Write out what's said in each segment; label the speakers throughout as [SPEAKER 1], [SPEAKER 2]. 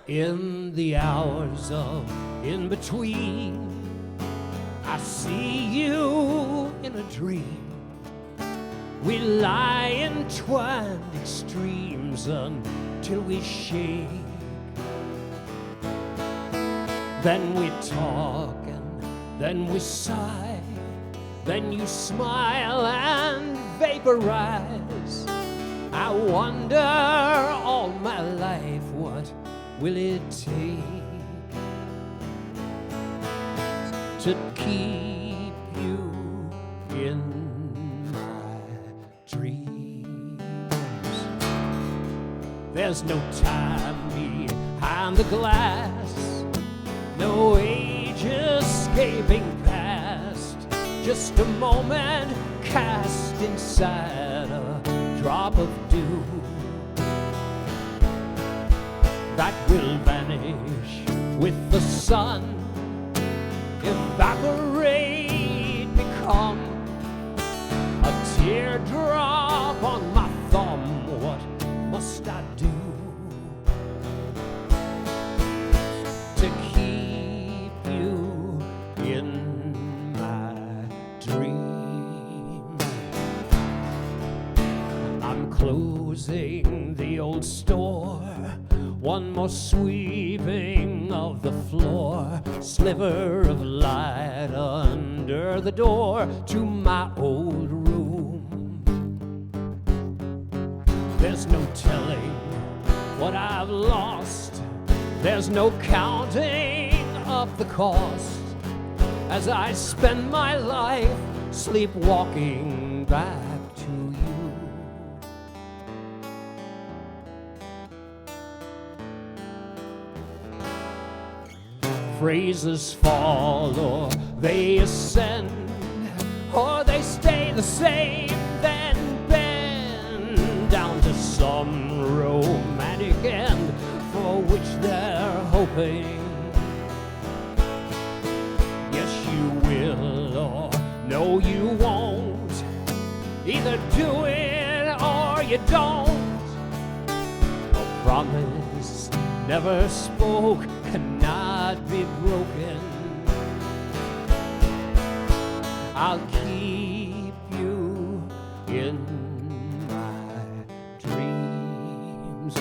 [SPEAKER 1] In the hours of in between, I see you in a dream. We lie entwined extremes until we shake. Then we talk and then we sigh. Then you smile and vaporize. I wonder all my life, what will it take to keep you in my dreams? There's no time behind the glass, no age escaping past, just a moment cast inside a drop of dew that will vanish with the sun, evaporate, become a teardrop on my thumb. What must I do to keep you in my dreams? I'm closing the old store, one more sweeping of the floor, sliver of light under the door to my old room. There's no telling what I've lost, there's no counting up the cost, as I spend my life sleepwalking back to you. Phrases fall or they ascend, or they stay the same, then bend down to some romantic end for which they're hoping. Yes, you will, or no, you won't. Either do it or you don't. A promise never spoke cannot be broken. I'll keep you in my dreams.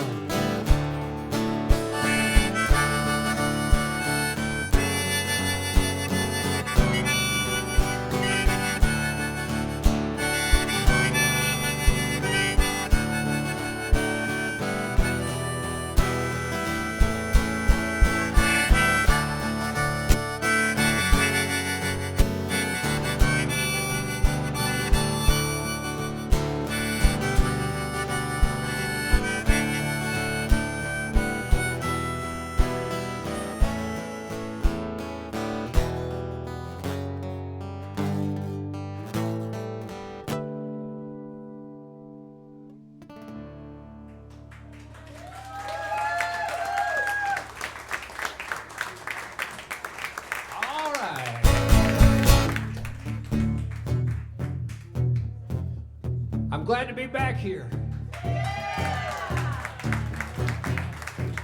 [SPEAKER 1] I'm glad to be back here.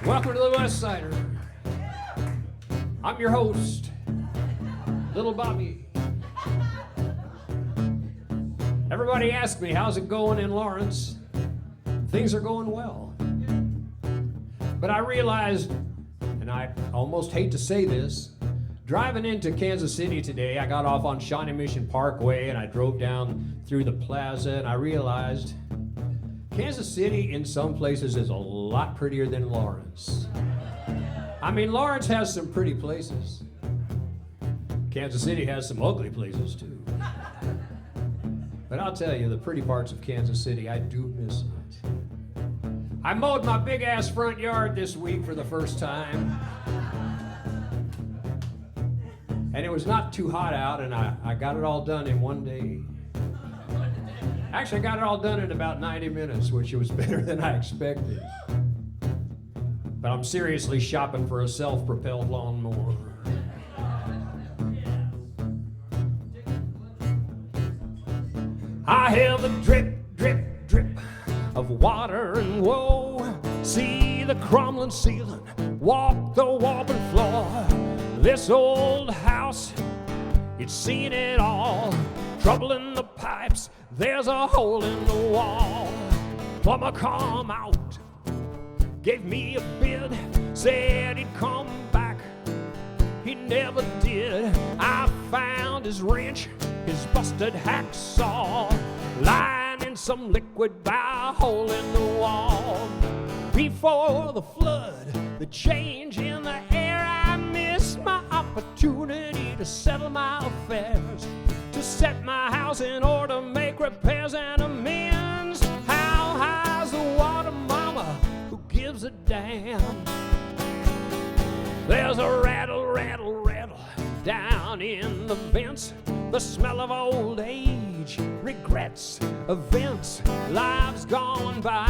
[SPEAKER 1] Welcome to the Westsider. I'm your host, Little Bobby. Everybody asks me, how's it going in Lawrence? Things are going well. But I realized, and I almost hate to say this, driving into Kansas City today, I got off on Shawnee Mission Parkway and I drove down through the plaza and I realized Kansas City in some places is a lot prettier than Lawrence. I mean, Lawrence has some pretty places. Kansas City has some ugly places too. But I'll tell you, the pretty parts of Kansas City, I do miss it. I mowed my big ass front yard this week for the first time. And it was not too hot out, and I got it all done in one day. Actually, I got it all done in about 90 minutes, which was better than I expected. But I'm seriously shopping for a self-propelled lawnmower. I hear the drip, drip, drip of water and woe. See the crumbling ceiling walk the warping floor. This old house, it's seen it all. Trouble in the pipes, there's a hole in the wall. Plumber come out, gave me a bid, said he'd come back. He never did. I found his wrench, his busted hacksaw, lying in some liquid by a hole in the wall. Before the flood, the change in the air, I missed my opportunity to settle my affairs, to set my house in order, make repairs and amends. How high's the water, mama? Who gives a damn? There's a rattle, rattle, rattle down in the vents, the smell of old age, regrets, events, lives gone by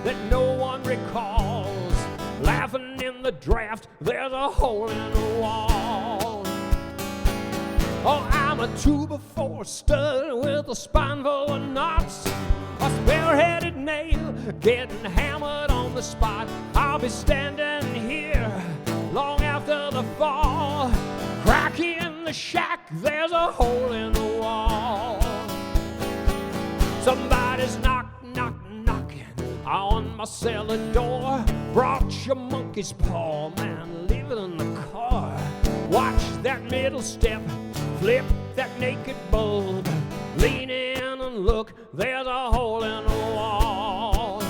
[SPEAKER 1] that no one recalls. Laughing in the draft, there's a hole in the wall. Oh, I'm a 2x4 stud with a spine full of knots, a spare-headed nail getting hammered on the spot. I'll be standing here long after the fall. Crack in the shack, there's a hole in the wall. Somebody's knocking on my cellar door. Brought your monkey's paw, man, leave it in the car. Watch that middle step, flip that naked bulb. Lean in and look, there's a hole in the wall.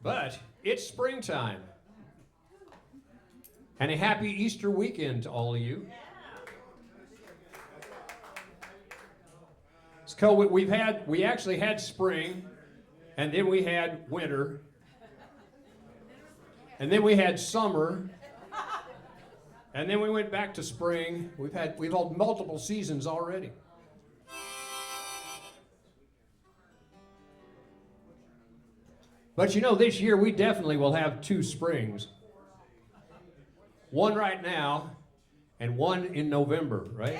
[SPEAKER 1] But it's springtime. And a happy Easter weekend to all of you. So we actually had spring, and then we had winter, and then we had summer, and then we went back to spring. We've had multiple seasons already. But you know, this year we definitely will have 2 springs. One right now, and one in November, right?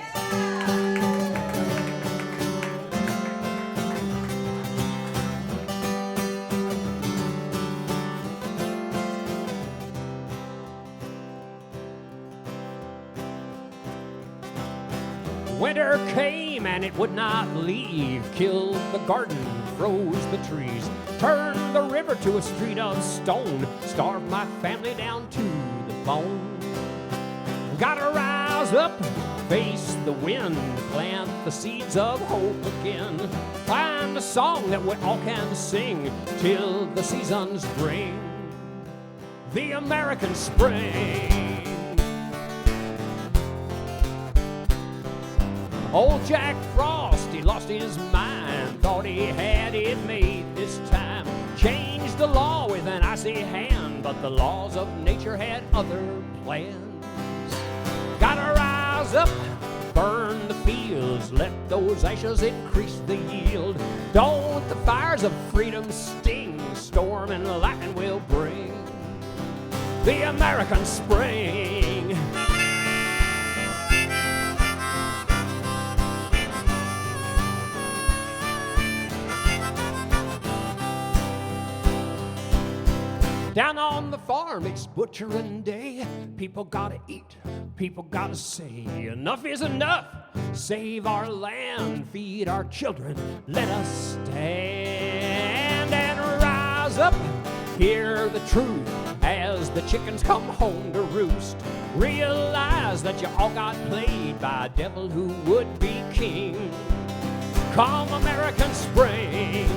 [SPEAKER 1] Winter came and it would not leave, killed the garden, froze the trees, turned the river to a street of stone, starved my family down to the bone. Gotta rise up, face the wind, plant the seeds of hope again, find a song that we all can sing till the seasons bring the American spring. Old Jack Frost, he lost his mind, thought he had it made this time. Changed the law with an icy hand, but the laws of nature had other plans. Gotta rise up, burn the fields, let those ashes increase the yield. Don't the fires of freedom sting, storm and lightning will bring the American spring. Down on the farm, it's butchering day. People gotta eat, people gotta say, enough is enough. Save our land, feed our children, let us stand and rise up. Hear the truth as the chickens come home to roost. Realize that you all got played by a devil who would be king. Come American spring.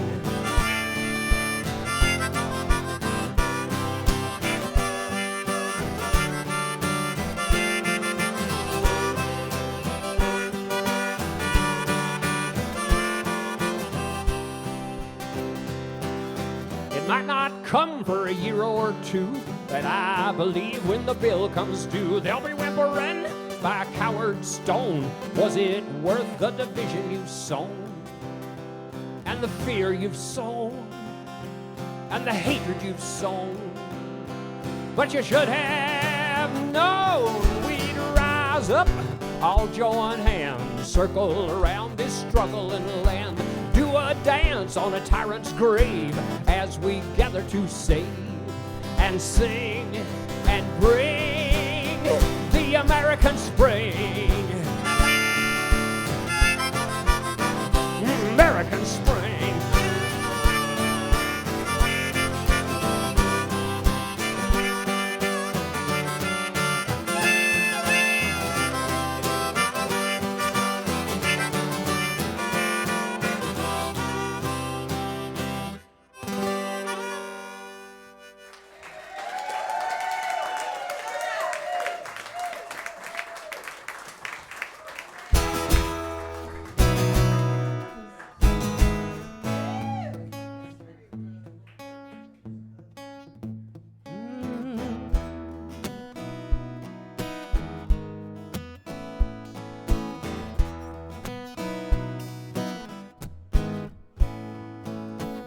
[SPEAKER 1] Might not come for a year or two, but I believe when the bill comes due, they'll be whimpering by coward stone? Was it worth the division you've sown, and the fear you've sown, and the hatred you've sown? But you should have known we'd rise up, all join hands, circle around this struggling land, do a dance on a tyrant's grave as we gather to save and sing and bring the American spring. American spring.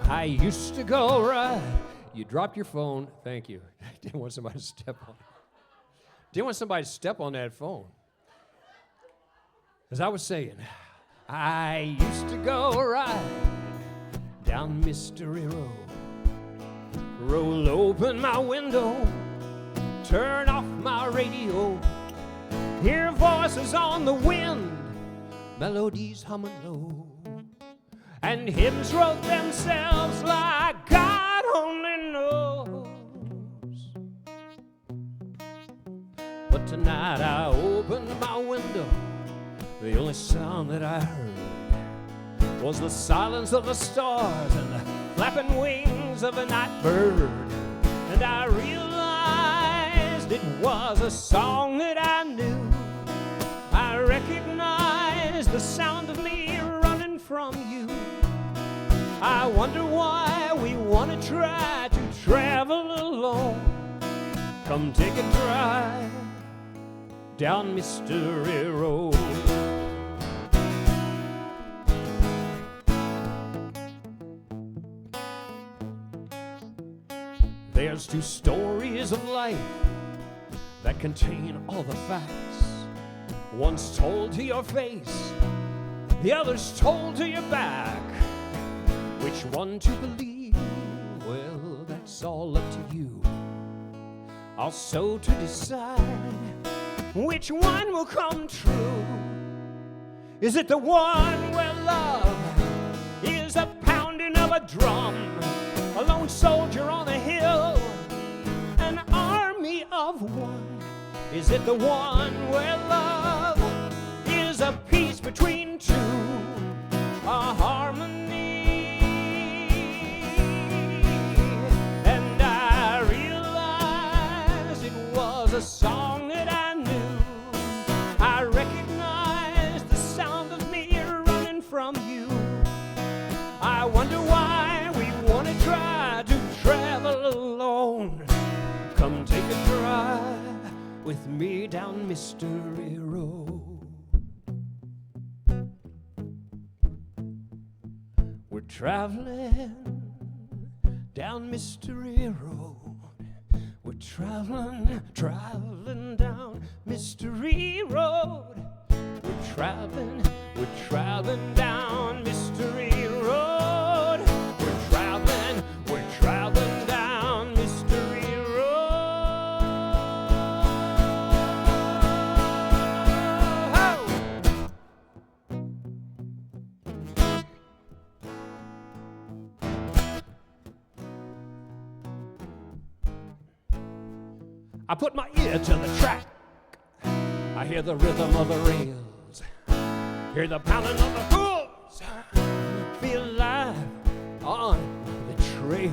[SPEAKER 1] I used to go right. You dropped your phone. Thank you. Didn't want somebody to step on it. Didn't want somebody to step on that phone. As I was saying, I used to go right down Mystery Road, roll open my window, turn off my radio, hear voices on the wind, melodies humming low. And hymns wrote themselves like God only knows. But tonight I opened my window. The only sound that I heard was the silence of the stars and the flapping wings of a night bird. And I realized it was a song that I knew. I recognized the sound of me running from you. I wonder why we want to try to travel alone. Come take a drive down Mystery Road. There's two stories of life that contain all the facts. One's told to your face, the other's told to your back. Which one to believe? Well, that's all up to you. Also to decide which one will come true. Is it the one where love is a pounding of a drum, a lone soldier on a hill, an army of one? Is it the one where love is a peace between two, a harmony? A song that I knew. I recognized the sound of me running from you. I wonder why we want to try to travel alone. Come take a drive with me down Mystery Road. We're traveling down Mystery Road. We're traveling down Mystery Road. We're traveling down Mystery Road. We're traveling down Mystery Road. I put my ear to the track. I hear the rhythm of the rails, hear the pounding of the hooves, feel alive on the trail.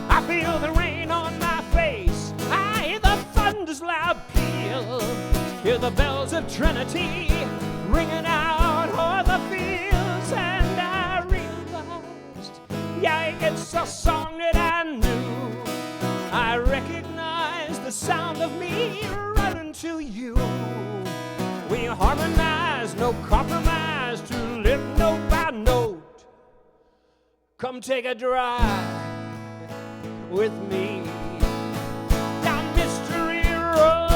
[SPEAKER 1] I feel the rain on my face, I hear the thunder's loud peal, hear the bells of Trinity ringing out o'er the fields. And I realized, yeah, it's a song that I knew. I recognize the sound of me running to you. We harmonize, no compromise, to live note by note. Come take a drive with me down Mystery Road.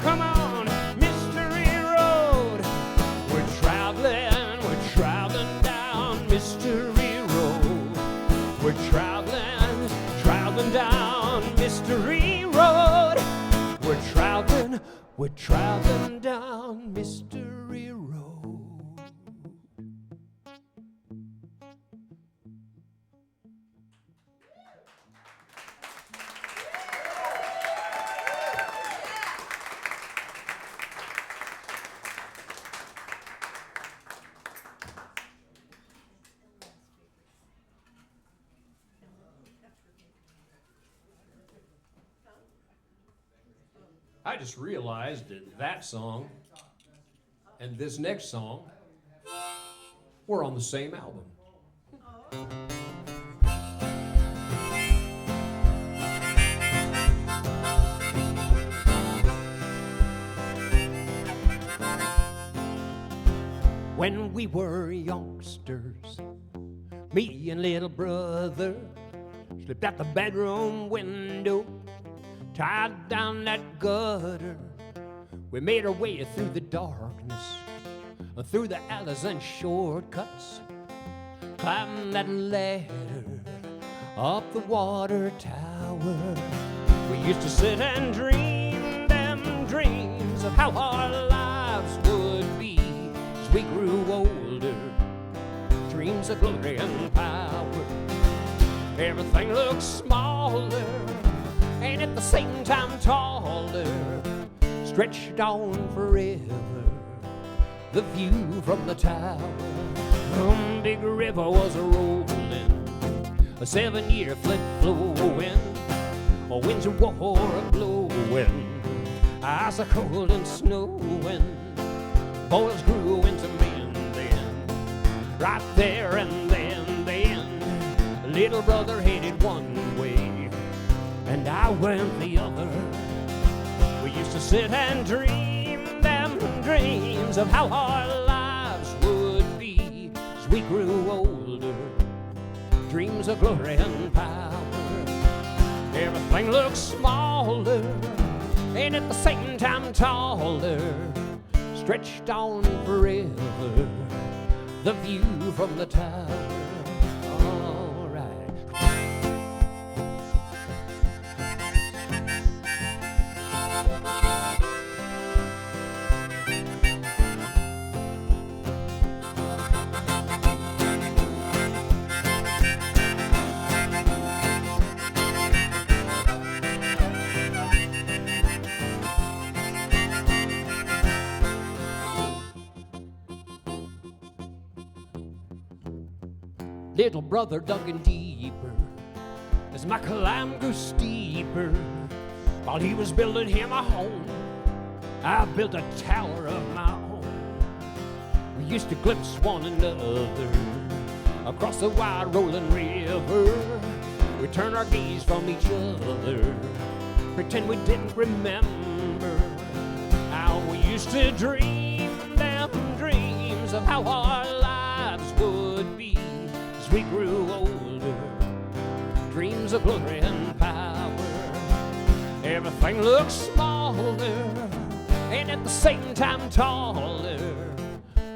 [SPEAKER 1] Come on, Mystery Road. We're traveling down Mystery Road. We're traveling down Mystery Road. We're traveling down Mystery Road. I just realized that that song and this next song were on the same album. When we were youngsters, me and little brother slipped out the bedroom window, tied down that gutter. We made our way through the darkness, through the alleys and shortcuts, climbed that ladder up the water tower. We used to sit and dream them dreams of how our lives would be as we grew older, dreams of glory and power. Everything looked smaller and at the same time taller, stretched on forever, the view from the tower. Big river was a-rolling, a 7-year flood flowing, winds of war a-blowing, ice a cold and snowing. Boys grew into men then, right there and then. Little brother headed one way, and I went the other. We used to sit and dream them dreams of how our lives would be as we grew older, dreams of glory and power. Everything looked smaller and at the same time taller, stretched on forever, the view from the tower. Little brother dug in deeper as my climb grew steeper. While he was building him a home, I built a tower of my own. We used to glimpse one another across the wide rolling river. We turned our gaze from each other, pretend we didn't remember how we used to dream them dreams of how our lives would be as we grew older, dreams of glory and power. Everything looked smaller and at the same time taller,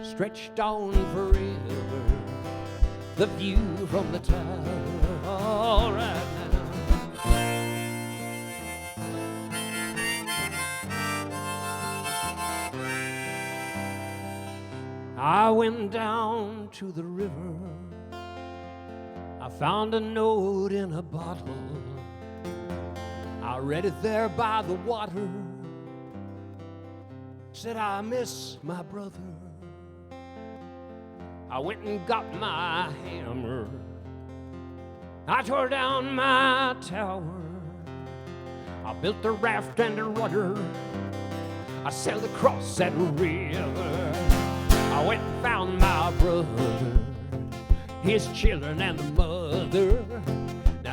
[SPEAKER 1] stretched on forever, the view from the tower. All right now. I went down to the river, I found a note in a bottle. I read it there by the water. Said, I miss my brother. I went and got my hammer. I tore down my tower. I built a raft and a rudder. I sailed across that river. I went and found my brother, his children and the mother.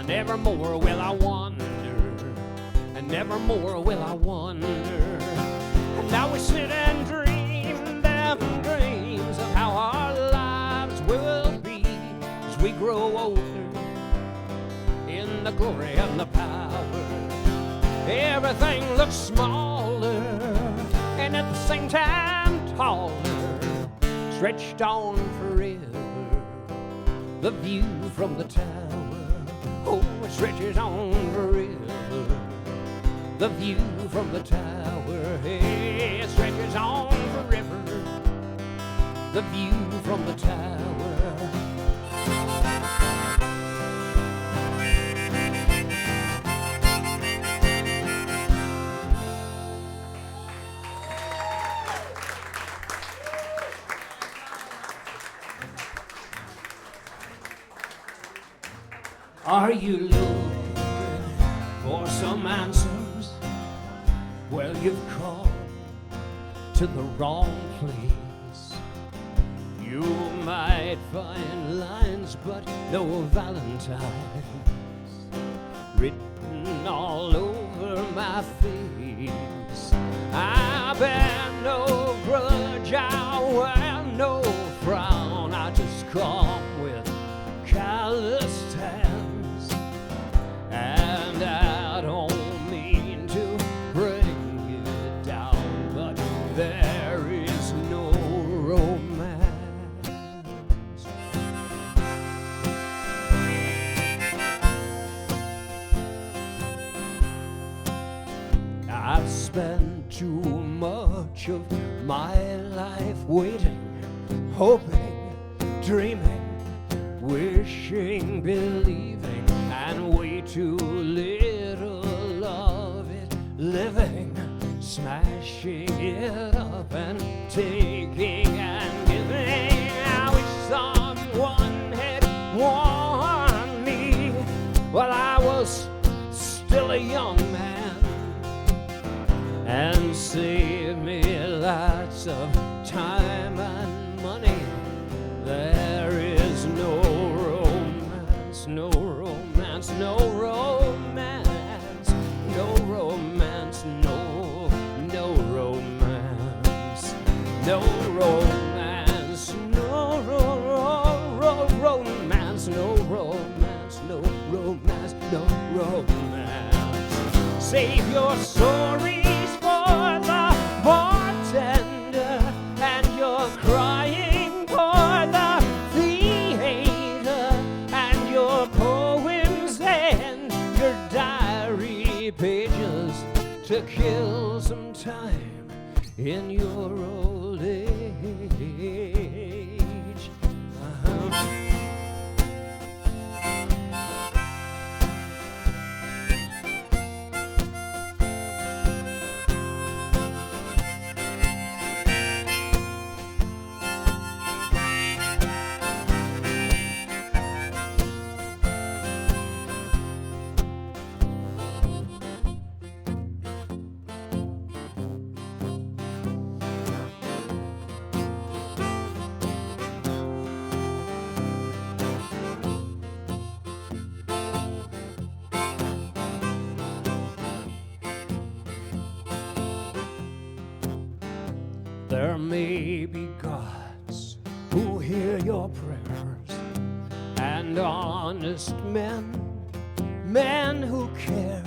[SPEAKER 1] and nevermore will I wonder, and nevermore will I wonder. And now we sit and dream them dreams of how our lives will be as we grow older, in the glory and the power. Everything looks smaller and at the same time taller, stretched on forever, the view from the tower. Oh, it stretches on forever, the view from the tower. Hey, it stretches on forever, the view from the tower. Are you looking for some answers? Well, you've come to the wrong place. You might find lines, but no valentines written all over my face. I bear no grudge, I wear no frown. I just come with calloused hands, and I don't mean to bring you down, but there is no romance. I've spent too much of my life waiting, hoping, dreaming, wishing, believing, and way too little of it living, smashing it up and taking and giving. I wish someone had warned me while I was still a young man, and saved me lots of time and money. There is no romance, no romance, no romance, no romance, no romance, no romance, no romance, no romance, no romance, no romance. Save your stories for the bartender, and your crying for the theater, and your poems and your diary pages to kill some time in your old age. There may be gods who hear your prayers, and honest men, men who care,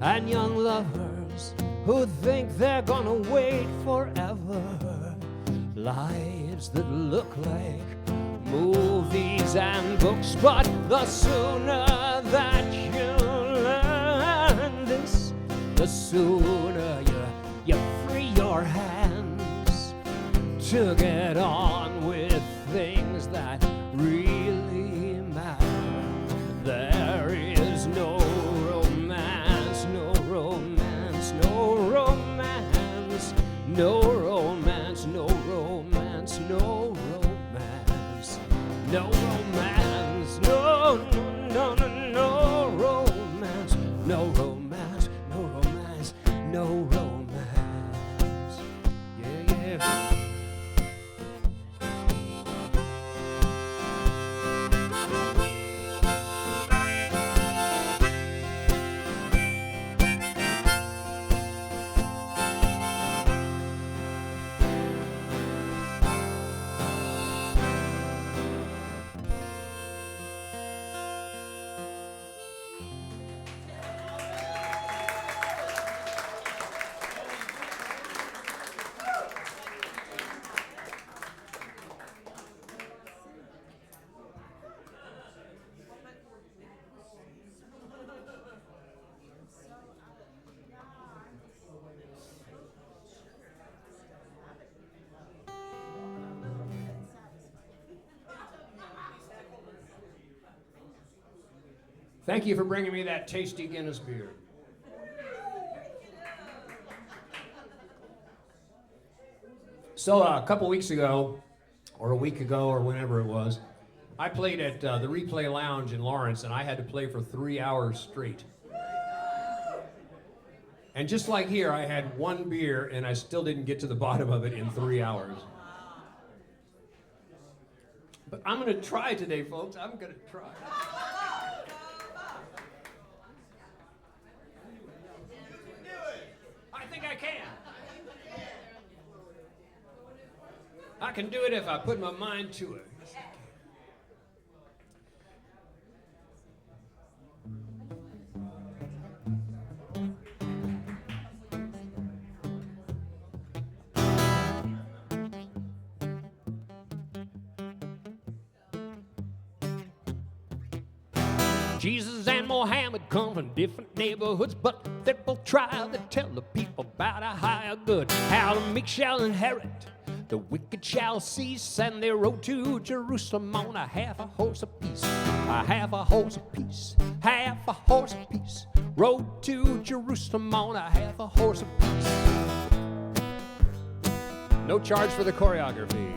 [SPEAKER 1] and young lovers who think they're gonna wait forever. Lives that look like movies and books, but the sooner that you learn this, the sooner you free your hands to get on with things that really matter. There is no romance, no romance, no romance, no romance, no romance, no romance, no romance, no, no, no, no romance, no romance, no romance, no romance. Yeah, yeah. Thank you for bringing me that tasty Guinness beer. So a couple weeks ago, or a week ago, or whenever it was, I played at the Replay Lounge in Lawrence, and I had to play for 3 hours straight. And just like here, I had one beer, and I still didn't get to the bottom of it in 3 hours. But I'm going to try today, folks. I'm going to try. I think I can. I can do it if I put my mind to it. Jesus and Mohammed come from different neighborhoods, but they both try to tell the people about a higher good. How the meek shall inherit, the wicked shall cease, and they rode to Jerusalem on a half a horse apiece. A half a horse apiece, half a horse apiece. Rode to Jerusalem on a half a horse apiece. No charge for the choreography.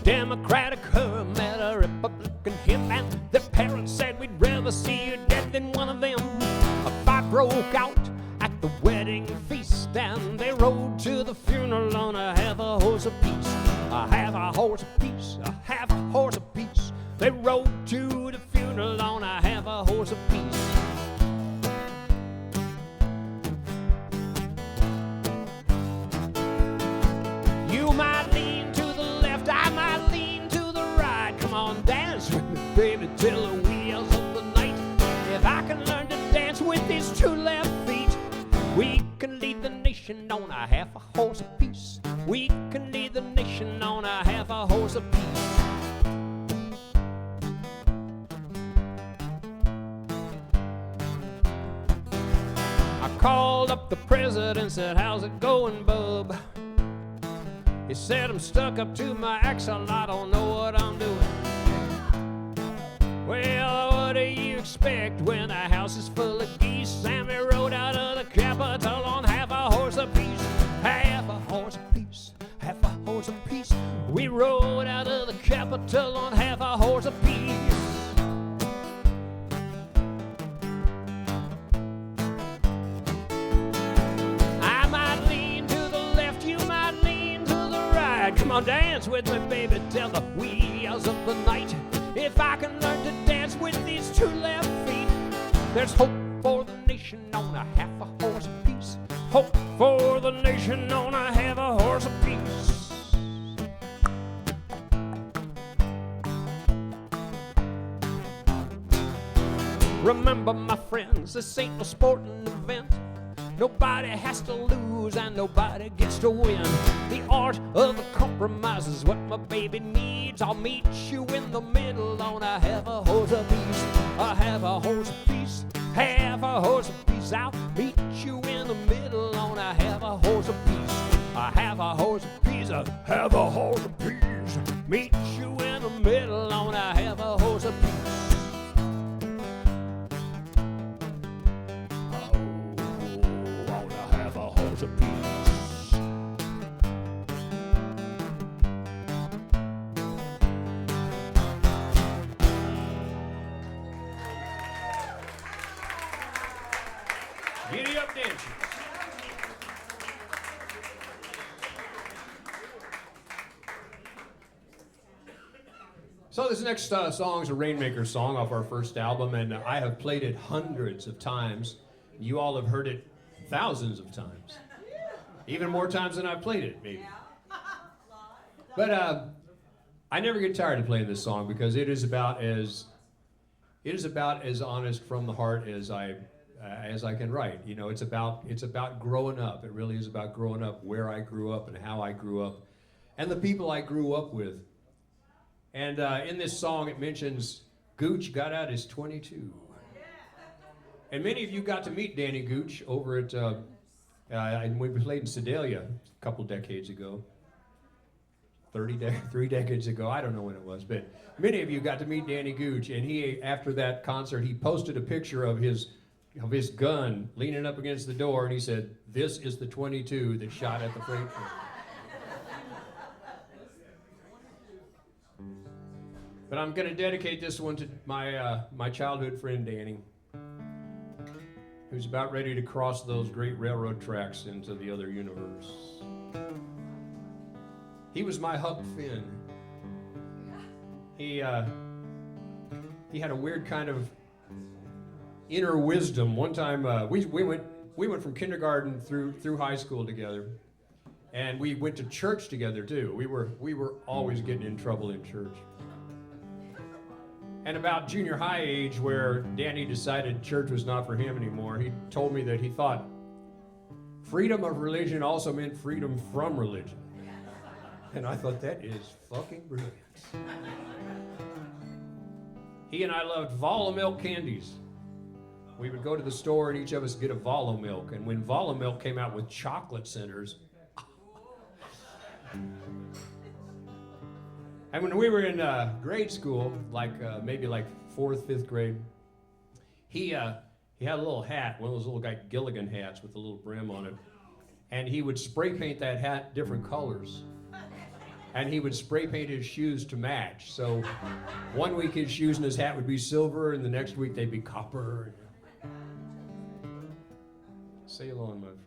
[SPEAKER 1] Democratic her met a Republican him, and their parents said we'd rather see you dead than one of them. A fight broke out at the wedding feast, and they rode to the funeral on a half a horse apiece. A half a horse apiece, a half a horse apiece. They rode to the funeral on a half a horse apiece. You might lean to the left, I might lean to the right. Come on, dance with me, baby, till the wheels of the night. If I can learn to dance with these two left feet, we can lead the nation on a half a horse apiece. We can lead the nation on a half a horse apiece. I called up the president, said, how's it going, bub? He said, I'm stuck up to my axle, I don't know what I'm doing. Well, what do you expect when the house is full of geese? And we rode out of the Capitol on half a horse apiece. Half a horse apiece, half a horse apiece. We rode out of the Capitol on half a horse apiece. I might lean to the left, you might lean to the right. Come on, dance with me, baby, till the wheels of the night. If I can learn to dance with these two left feet, there's hope for the nation on a half a horse apiece. Hope for the nation on a half a horse apiece. Remember, my friends, this ain't no sporting event. Nobody has to lose and nobody gets to win. The art of a compromise is what my baby needs. I'll meet you in the middle on a half a horse apiece. A half a horse apiece, half a horse apiece. I'll meet you in the middle on a half a horse apiece. A half a horse apiece, a half a horse apiece. Meet you in the middle on a half a horse apiece. A piece. Giddy up, dancers. So this next song is a Rainmakers song off our first album, and I have played it hundreds of times. You all have heard it thousands of times. Even more times than I've played it, maybe. But I never get tired of playing this song because it is about as honest from the heart as I can write. You know, it's about growing up. It really is about growing up, where I grew up and how I grew up, and the people I grew up with. And in this song, it mentions Gooch got out his 22. And many of you got to meet Danny Gooch over at And we played in Sedalia a couple decades ago. 3 decades ago, I don't know when it was, but many of you got to meet Danny Gooch, and he, after that concert, he posted a picture of his gun leaning up against the door, and he said, "This is the 22 that shot at the freight train." But I'm going to dedicate this one to my childhood friend Danny, who's about ready to cross those great railroad tracks into the other universe. He was my Huck Finn. He had a weird kind of inner wisdom. One time we went from kindergarten through high school together, and we went to church together too. We were always getting in trouble in church. And about junior high age, where Danny decided church was not for him anymore, he told me that he thought freedom of religion also meant freedom from religion. And I thought, that is fucking brilliant. He and I loved Vala milk candies. We would go to the store and each of us get a Vala milk. And when Vala milk came out with chocolate centers, and when we were in grade school, maybe 4th, 5th grade, he had a little hat, one of those little Gilligan hats with a little brim on it. And he would spray paint that hat different colors. And he would spray paint his shoes to match. So one week his shoes and his hat would be silver, and the next week they'd be copper. Say along, my friends.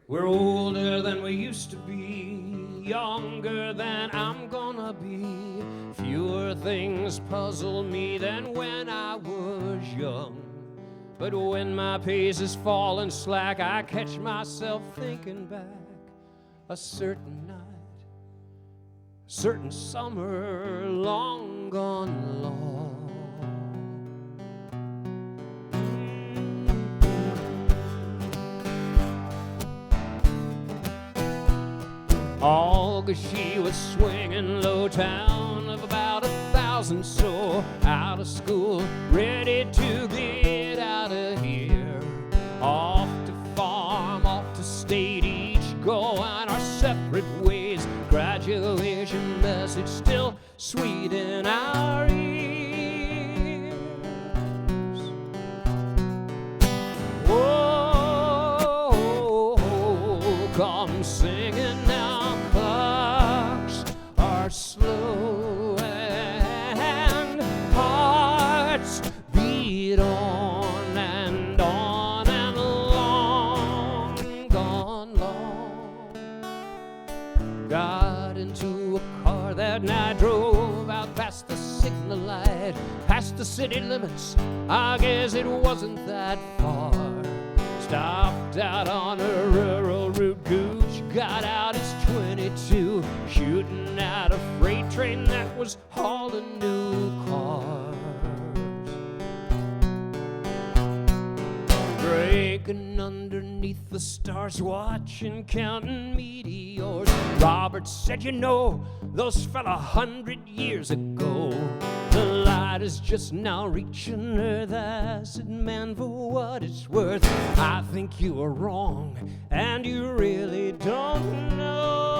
[SPEAKER 1] We're older than we used to be, younger than I'm gonna be. Fewer things puzzle me than when I was young. But when my pace is falling slack, I catch myself thinking back. A certain night, a certain summer, long gone long. August, she was swinging low, town of about 1,000 so, out of school, ready to get out of here. Off to farm, off to state, each going our separate ways. Graduation message still sweet in our ears. Whoa, come singing now, clocks are slow and hearts beat on and on and long gone long. Got into a car that night, drove out past the signal light, past the city limits, I guess it wasn't that far. Stopped out on a rural route, Gooch got out his 22, shooting at a freight train that was hauling new cars. Breaking underneath the stars, watching, counting meteors. Robert said, you know, those fell 100 years ago. The light is just now reaching Earth. I said, man, for what it's worth, I think you are wrong, and you really don't know.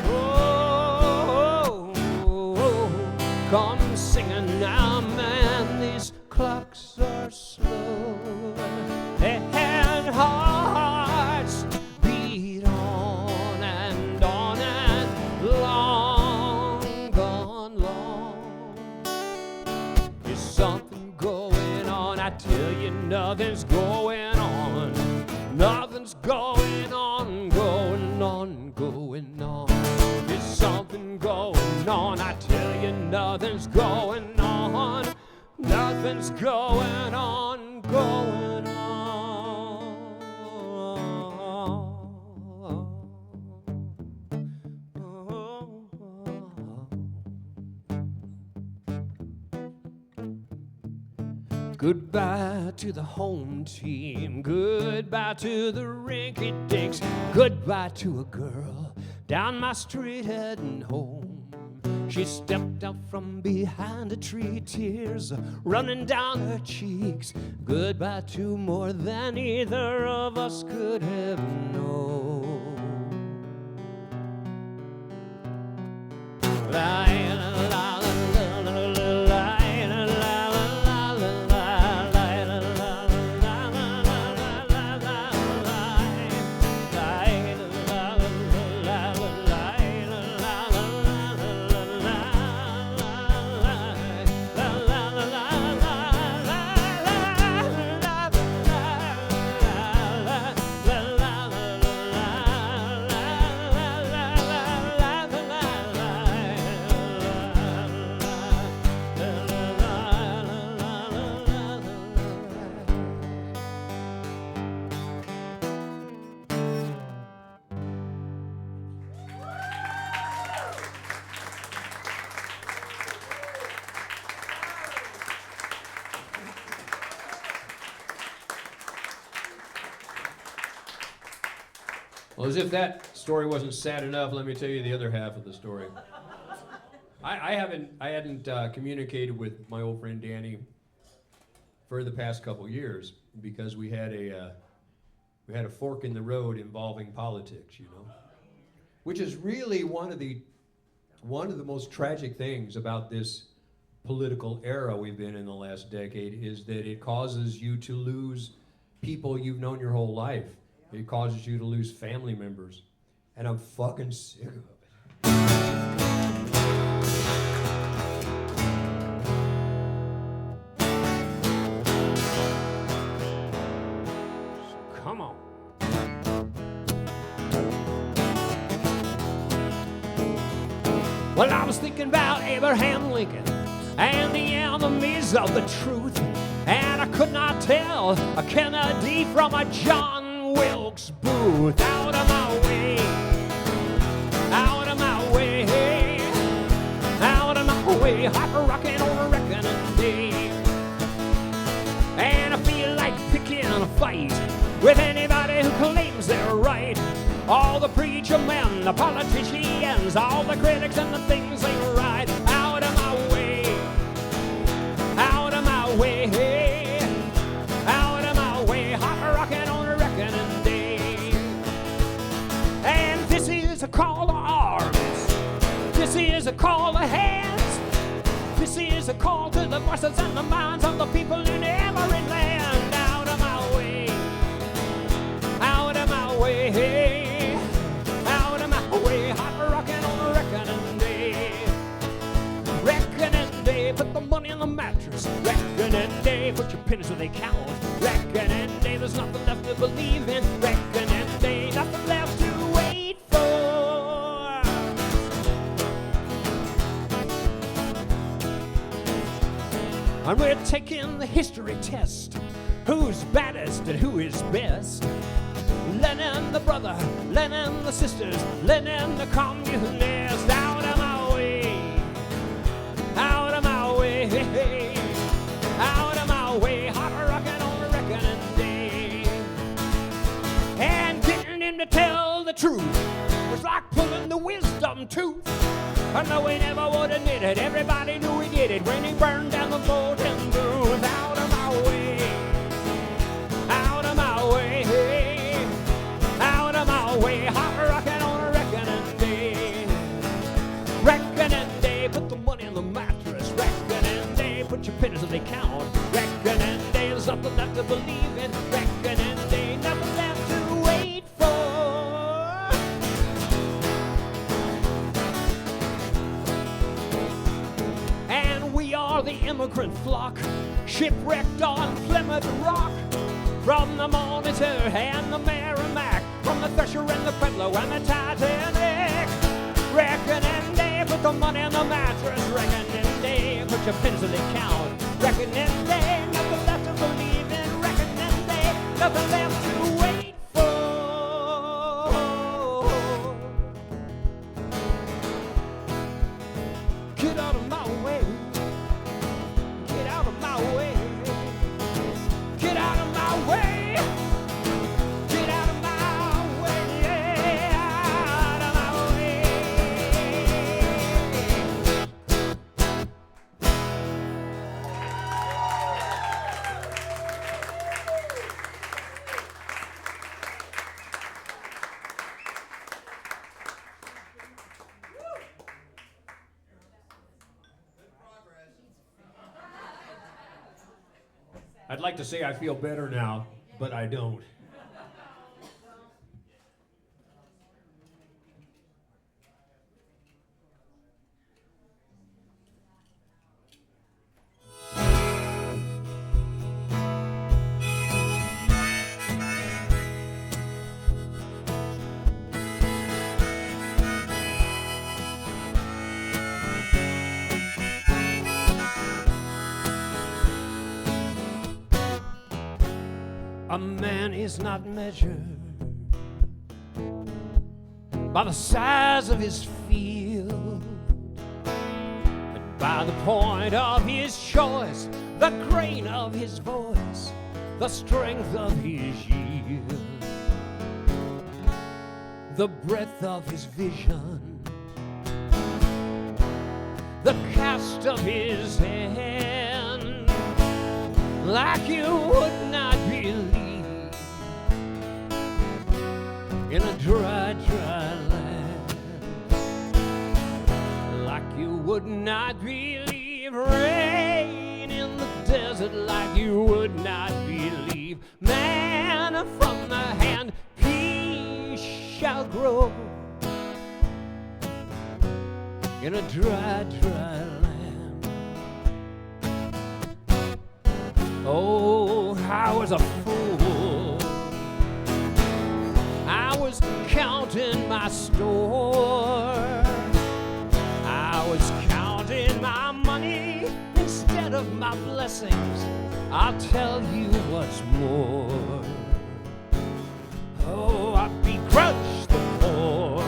[SPEAKER 1] Oh, come singing now, man, these clocks are slow, and hearts beat on and long gone long. Is something going on? I tell you, nothing's going on. Nothing's going on, going on, going on. Is something going on? I tell you, nothing's going on. Nothing's going on, going on. Goodbye to the home team, goodbye to the rinky-dinks, goodbye to a girl down my street heading home. She stepped out from behind a tree, tears running down her cheeks. Goodbye to more than either of us could have known. La, la, la, la, la, la, la. Well, as if that story wasn't sad enough, let me tell you the other half of the story. I hadn't communicated with my old friend Danny for the past couple years because we had a fork in the road involving politics, you know, which is really one of the most tragic things about this political era we've been in the last decade is that it causes you to lose people you've known your whole life. It causes you to lose family members. And I'm fucking sick of it. So come on. Well, I was thinking about Abraham Lincoln and the enemies of the truth. And I could not tell a Kennedy from a John Wilkes Booth. Out of my way, out of my way, out of my way, hot rockin' on a reckoning day. And I feel like picking a fight with anybody who claims they're right. All the preacher men, the politicians, all the critics and the things they write. Out of my way, out of my way, out of my way, hot rockin' on a reckoning day. And this is a call to arms, this is a call to hands, this is a call to the voices and the minds of the people in every land. Out of my way, out of my way, out of my way, hot rockin' on a reckoning day. Reckoning day, put the money in the mattress. Reckoning day, put your pennies where they count. Reckoning day, there's nothing left to believe in. Reckoning day, nothing left to wait for. And we're taking the history test. Who's baddest and who is best? Lenin the brother, Lenin the sisters, Lenin the communist. Out of my way, out of my way, out of my way, hot rockin' on a reckoning day. And getting him to tell the truth was like pulling the wisdom tooth. I know he never would admit it, everybody knew he did it when he burned down the golden booth. Out of my way, out of my way, out of my way, hot rockin' on a reckoning day. Reckoning day, put the money in the mattress. Reckoning day, put your pennies where they count. Reckoning day, there's nothing left to believe in. Reckoning day, nothing left to wait for. And we are the immigrant flock, shipwrecked on Plymouth Rock. From the Monitor and the Merrimack, from the Thresher and the Pueblo and the Titanic. Reckoning day, put the money in the mattress. Reckoning day, put your pins in the count. Reckoning day, nothing left to believe in. Reckoning day, nothing left to wait for. Get out of my way, get out of my way. Get out of my way. Get out of my way. Yeah, out of my way. I'd like to say I feel better now, but I don't. A man is not measured by the size of his field, but by the point of his choice, the grain of his voice, the strength of his yield, the breadth of his vision, the cast of his hand, like you would not believe in a dry, dry land, like you would not believe rain in the desert, like you would not believe manna from the hand. Peace shall grow in a dry, dry land. Oh, I was a fool. I was counting my store. I was counting my money instead of my blessings. I'll tell you what's more. Oh, I begrudged the poor.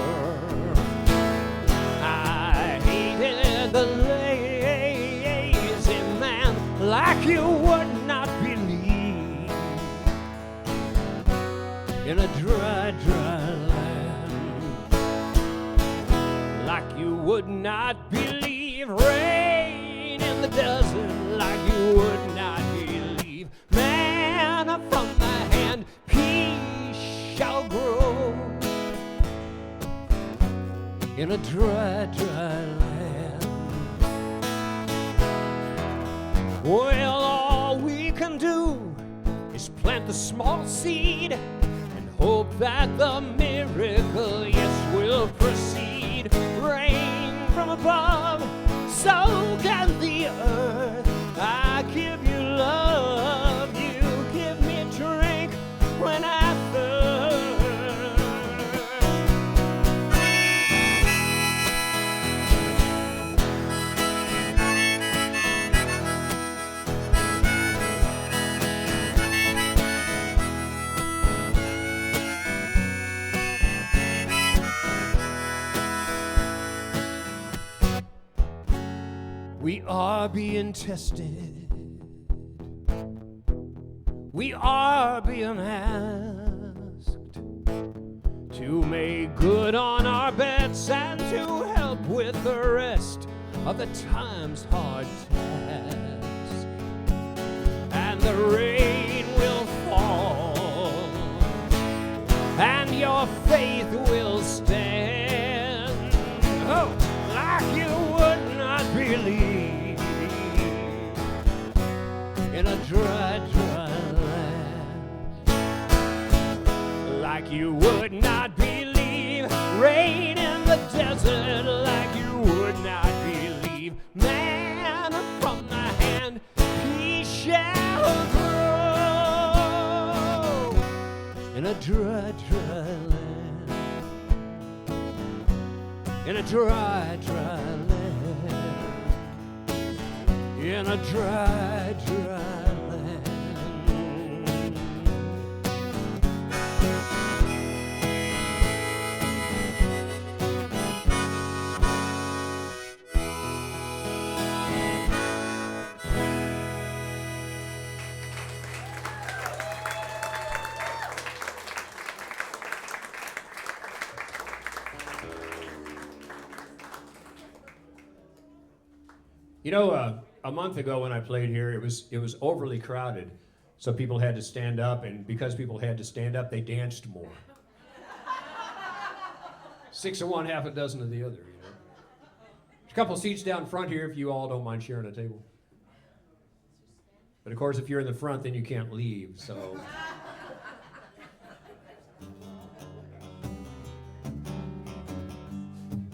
[SPEAKER 1] I hated the lazy man, like you would not believe in a dry, dry land, like you would not believe rain in the desert, like you would not believe manna from the hand. Peace shall grow in a dry, dry land. Well, all we can do is plant the small seed and hope that the miracle, yes, will proceed. Rain from above, so can the earth. I give you love, you give me drink when I thirst. We are being tested. We are being asked to make good on our bets and to help with the rest of the time's hard task. And the rain will fall, and your faith will stand. Oh, like you would not believe in a dry, dry land, like you would not believe rain in the desert, like you would not believe manna from the hand. He shall grow in a dry, dry land, in a dry, dry land, in a dry, dry land. You know, a month ago when I played here, it was overly crowded, so people had to stand up, and because people had to stand up, they danced more. 6 of one, half a dozen of the other, you know. There's a couple seats down front here if you all don't mind sharing a table. But of course, if you're in the front, then you can't leave, so.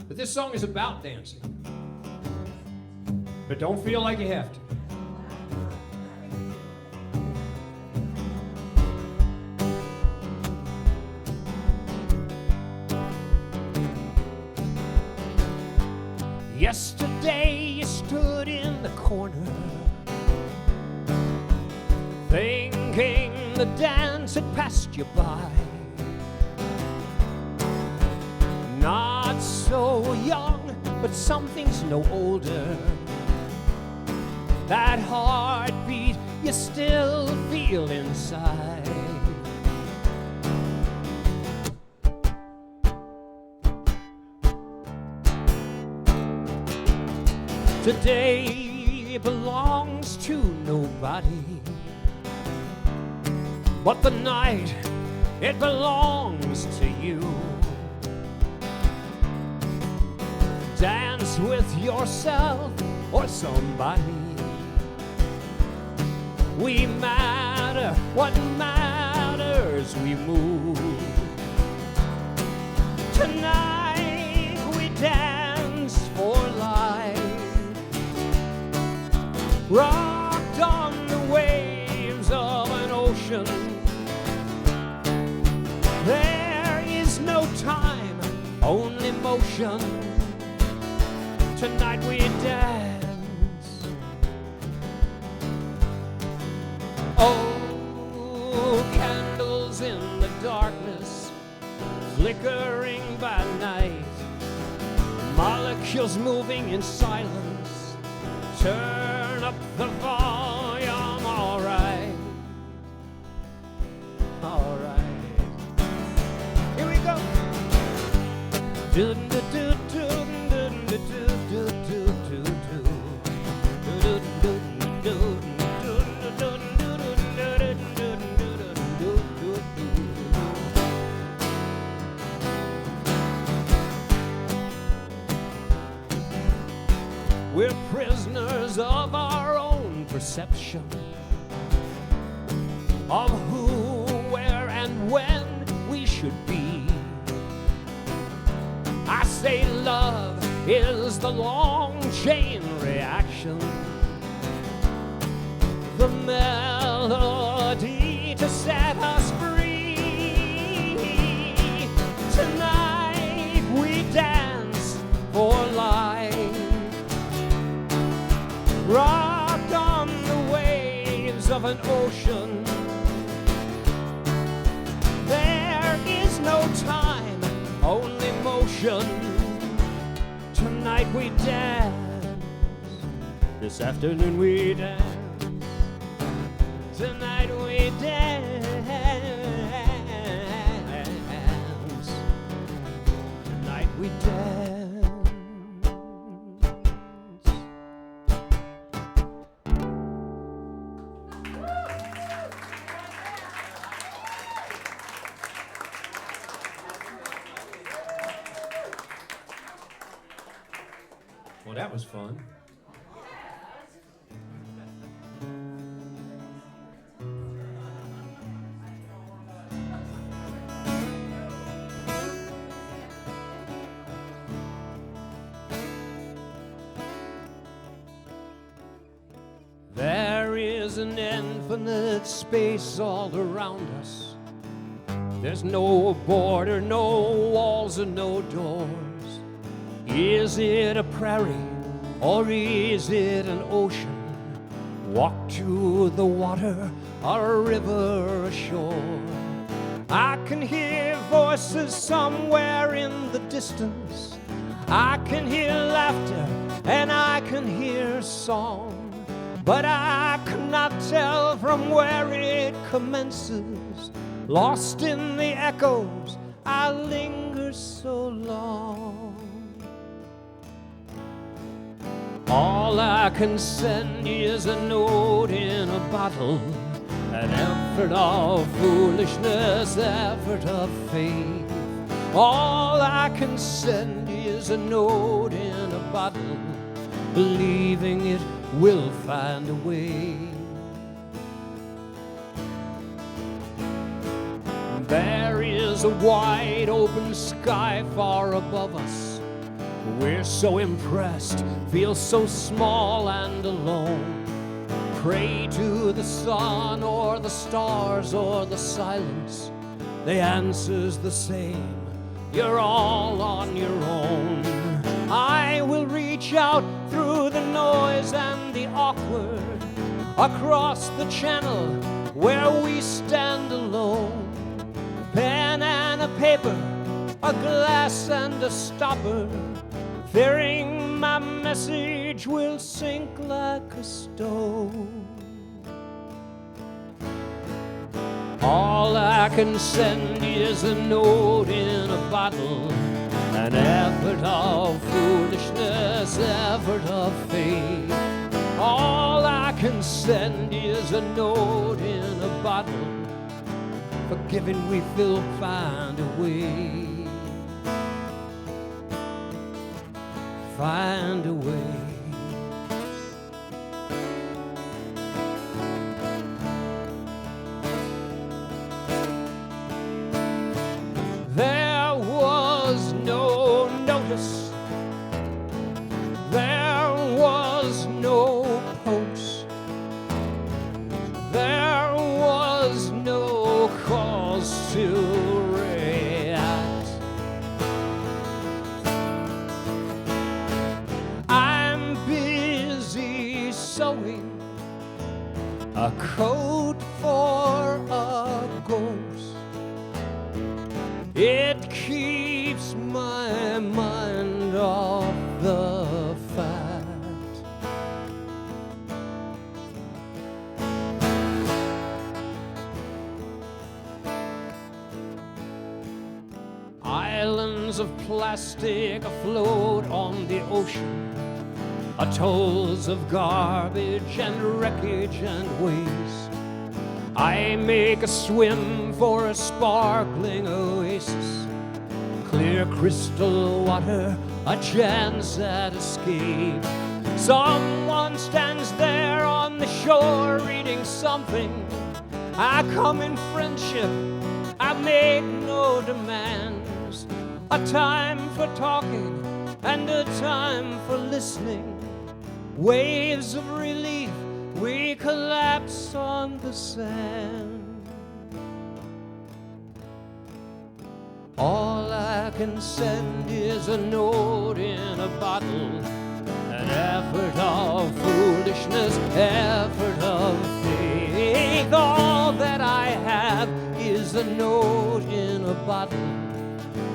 [SPEAKER 1] But this song is about dancing. But don't feel like you have to. Yesterday you stood in the corner, thinking the dance had passed you by. Not so young, but something's no older. That heartbeat you still feel inside. Today belongs to nobody, but the night, it belongs to you. Dance with yourself or somebody. We matter, what matters, we move. Tonight we dance for life, rocked on the waves of an ocean. There is no time, only motion. Tonight we dance. Oh, candles in the darkness, flickering by night, molecules moving in silence. Turn up the volume, all right. All right. Here we go. Do do do do do do do do do. We're prisoners of our own perception of who, where, and when we should be. I say love is the long chain reaction, the melody to set us free. Tonight we dance for life, rocked on the waves of an ocean. There is no time, only motion. Tonight we dance, this afternoon we dance. Tonight we dance, tonight we dance. Well, that was fun. There is an infinite space all around us. There's no border, no walls, and no doors. Is it a prairie or is it an ocean? Walk to the water or a river or a shore. I can hear voices somewhere in the distance. I can hear laughter and I can hear song, but I cannot tell from where it commences. Lost in the echoes, I linger so long. All I can send is a note in a bottle, an effort of foolishness, effort of faith. All I can send is a note in a bottle, believing it will find a way. There is a wide open sky far above us. We're so impressed, feel so small and alone. Pray to the sun or the stars or the silence. The answer's the same, you're all on your own. I will reach out through the noise and the awkward, across the channel where we stand alone. Pen and a paper, a glass and a stopper, fearing my message will sink like a stone. All I can send is a note in a bottle, an effort of foolishness, effort of faith. All I can send is a note in a bottle, forgiving we will find a way. Find a way. There was no notice, there was no post, there was no cause to react. I'm busy sewing a coat for a ghost. It keeps my mind off the fact. Islands of plastic afloat on the ocean, atolls of garbage and wreckage and waste. I make a swim for a sparkling oasis, clear crystal water, a chance at escape. Someone stands there on the shore reading something. I come in friendship, I make no demands. A time for talking and a time for listening. Waves of relief, we collapse on the sand. All I can send is a note in a bottle, an effort of foolishness, effort of faith. All that I have is a note in a bottle,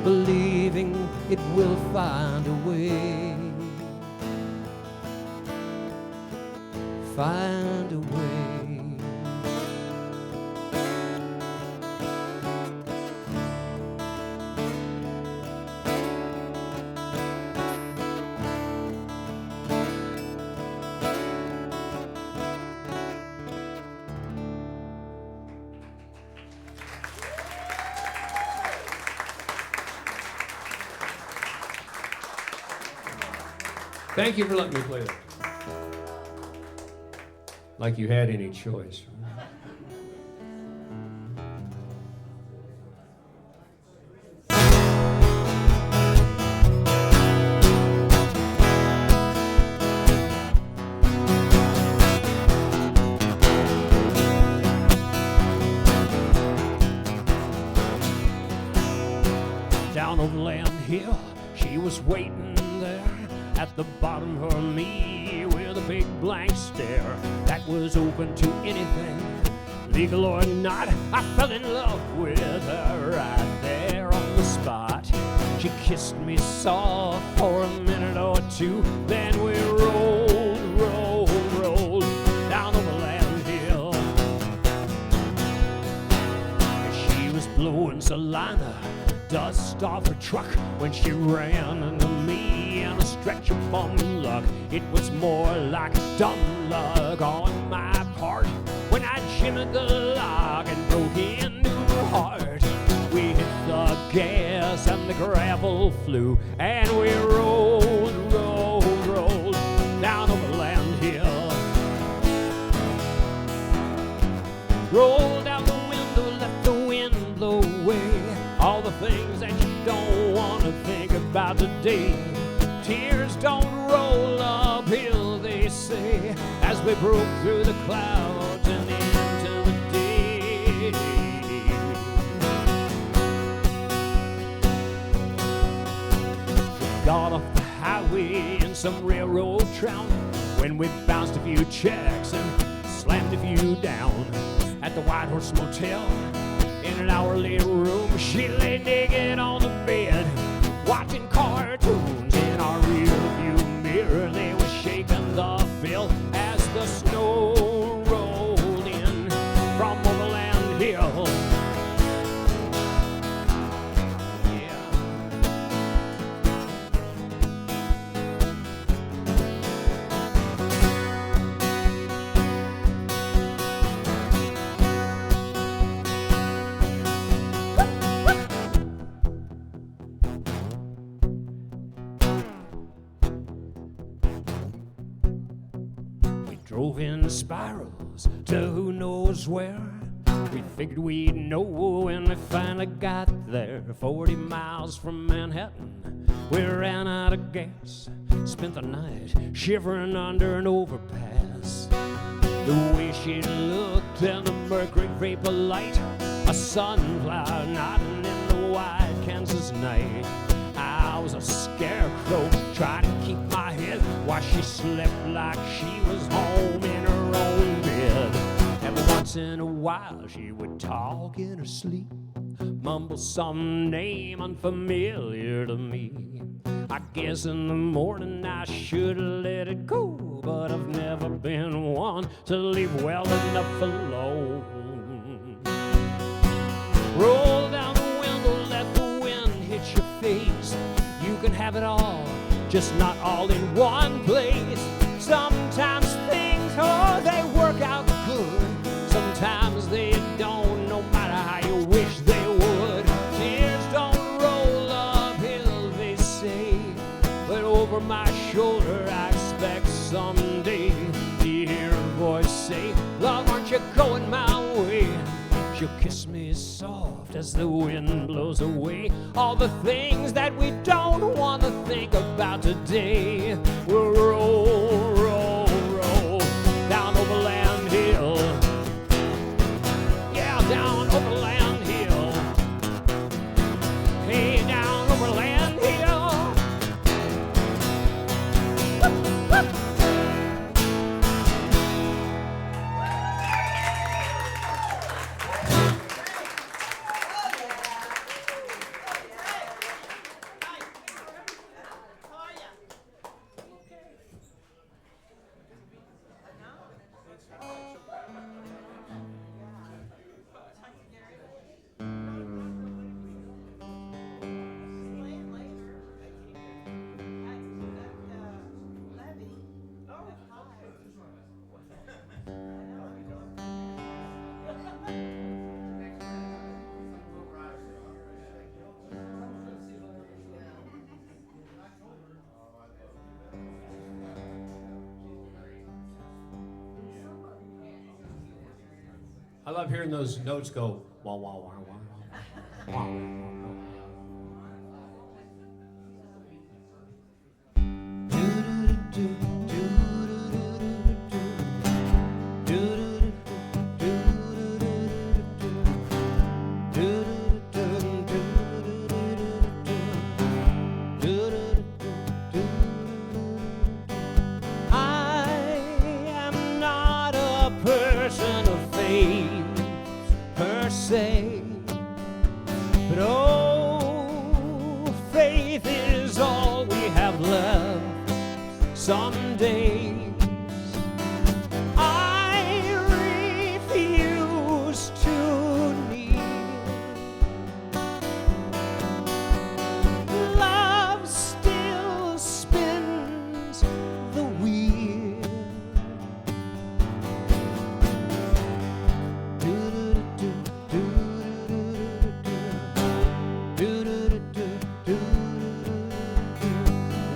[SPEAKER 1] believing it will find a way. Find a way. Thank you for letting me play that. Like you had any choice. Down Overland Hill, she was waiting there at the bottom of me with a big blank stare that was open to anything, legal or not. I fell in love with her right there on the spot. She kissed me soft for a minute or two, then we rolled down Overland Hill. She was blowing Salina dust off her truck when she ran into me in a stretch of bum luck. It was more like dumb luck on my part when I jimmied the lock and broke into her heart. We hit the gas and the gravel flew, and we rolled down Overland Hill. Rolled out the window, let the wind blow away. things that you don't want to think about today. Tears don't roll uphill, they say, as we broke through the clouds and into the day. We got off the highway in some railroad town when we bounced a few checks and slammed a few down at the White Horse Motel. In an hourly room, she lay naked on the bed, watching cartoons in our rearview mirror. They were shaking the fill as the snow rolled in from Overland Hill. Drove in spirals to who knows where. We figured we'd know when we finally got there. 40 miles from Manhattan, we ran out of gas. Spent the night shivering under an overpass. The way she looked in the mercury vapor light, a sunflower nodding in the white Kansas night. I was a scarecrow trying to keep my head while she slept like she was home in her own bed. Every once in a while she would talk in her sleep, mumble some name unfamiliar to me. I guess in the morning I should have let it go, but I've never been one to leave well enough alone. Roll down the window, let the wind hit your face. You can have it all, just not all in one place. Sometimes things, oh, they work out good. Sometimes they don't, no matter how you wish they would. Tears don't roll uphill, they say, but over my shoulder I expect someday to hear a voice say, love, aren't you going my way? She'll kiss me soft as the wind blows away all the things that we don't want to think about today. We'll roll, roll, roll down Overland Hill. Yeah, down Overland Hill. Hey, down Overland Hill. Whoop, whoop. I love hearing those notes go wah wah wah wah wah. But oh, faith is all we have left. Some days I refuse to kneel. Love still spins the wheel.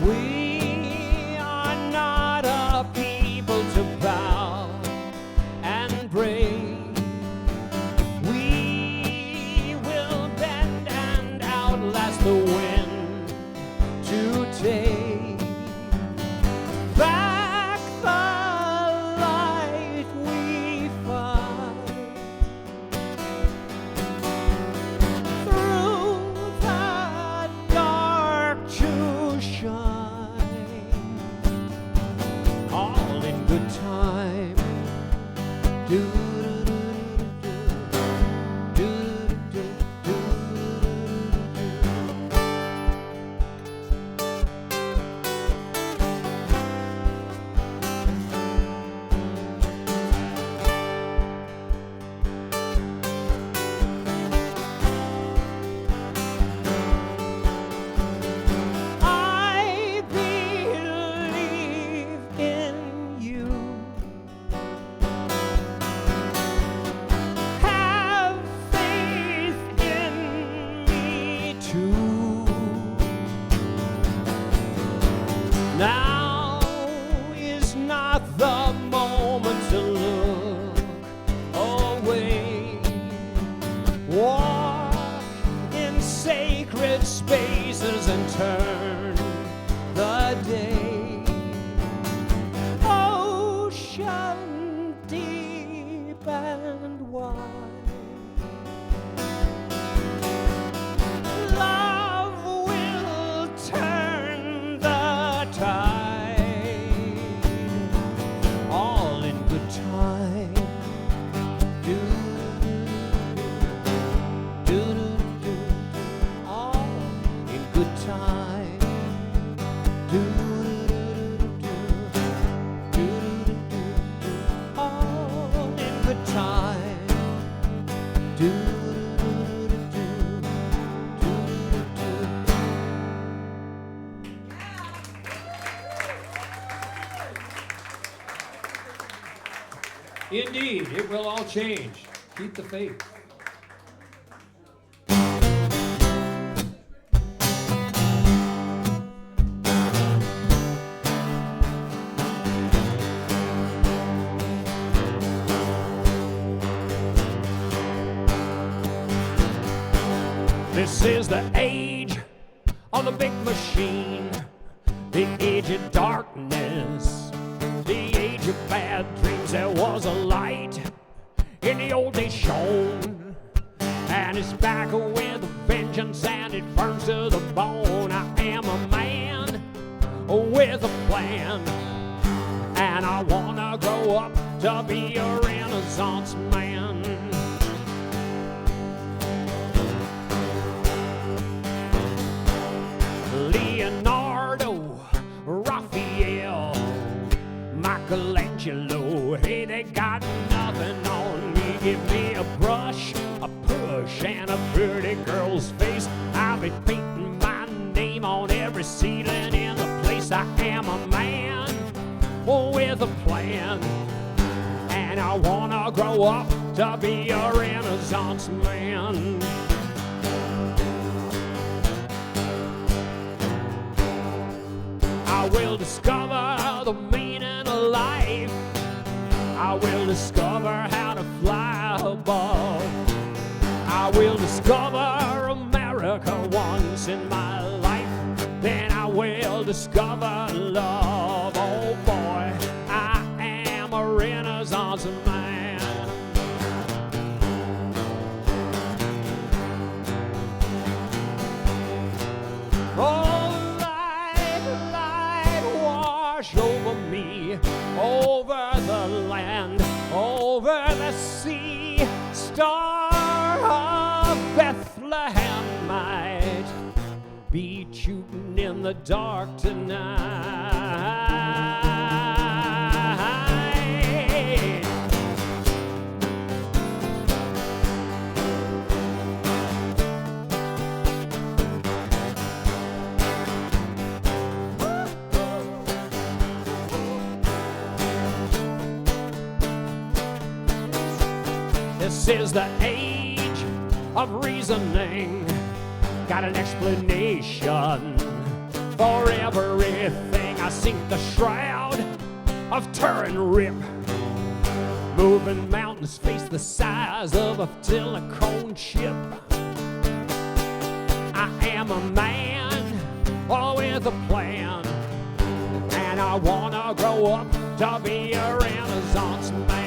[SPEAKER 1] We are not Now is not the moment to look away. Walk in sacred spaces and turn the day. Ocean deep and wide, love will turn the tide, all in good time. Do, do, do, do, all in good time. Do, do, do, do, do, all in good time. Do, do, do, do, do. Indeed, it will all change. Keep the faith. This is the age of the big machine, the age of darkness, the age of bad dreams. There was a light in the old days shone, and it's back with a vengeance, and it burns to the bone. I am a man with a plan, and I wanna grow up to be a Renaissance man. Leonardo, Raphael, Michelangelo, hey, they got nothing on me. Give me a brush, a push, and a pretty girl's face. I'll be painting my name on every ceiling in the place. I am a man with a plan, and I wanna grow up to be a Renaissance man. I will discover the meaning of life. I will discover how to fly above. I will discover America once in my life. Then I will discover love. Oh boy, I am a Renaissance man. Oh, over me, over the land, over the sea. Star of Bethlehem might be shooting in the dark tonight. This is the age of reasoning. Got an explanation for everything. I sink the shroud of Turin rip. Moving mountains face the size of a silicone ship. I am a man with a plan, and I wanna grow up to be a Renaissance man.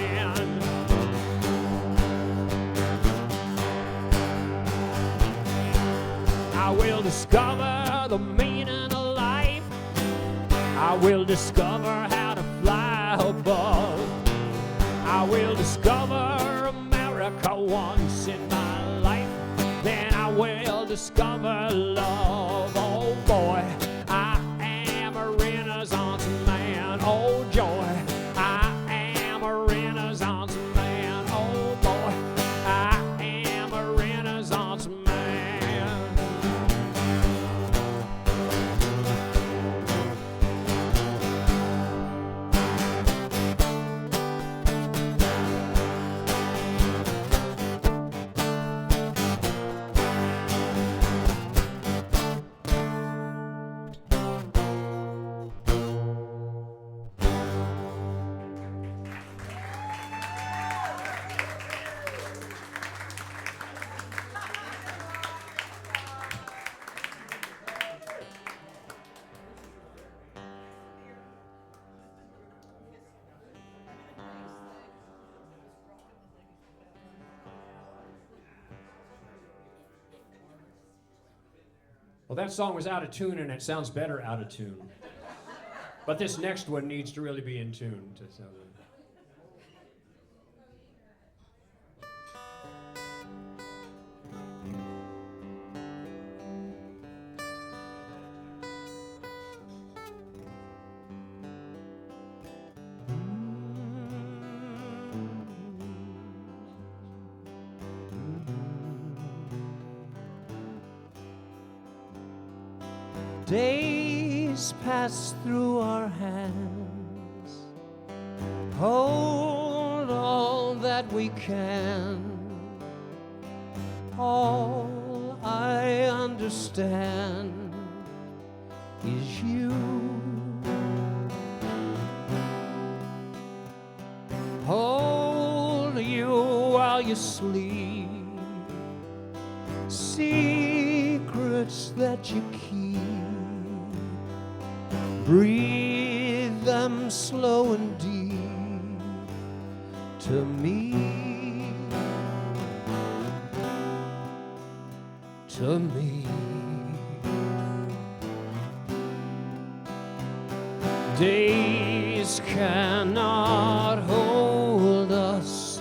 [SPEAKER 1] I will discover the meaning of life. I will discover how to fly above. I will discover America once in my life. Then I will discover love. Oh boy, I am a Renaissance man. Oh joy, I am a Renaissance man. Oh boy, I am a Renaissance man. Well, that song was out of tune, and it sounds better out of tune. But this next one needs to really be in tune to sound good.
[SPEAKER 2] Days pass through our hands, hold all that we can. All I understand is you. Hold you while you sleep, secrets that you keep. Breathe them slow and deep to me, to me. Days cannot hold us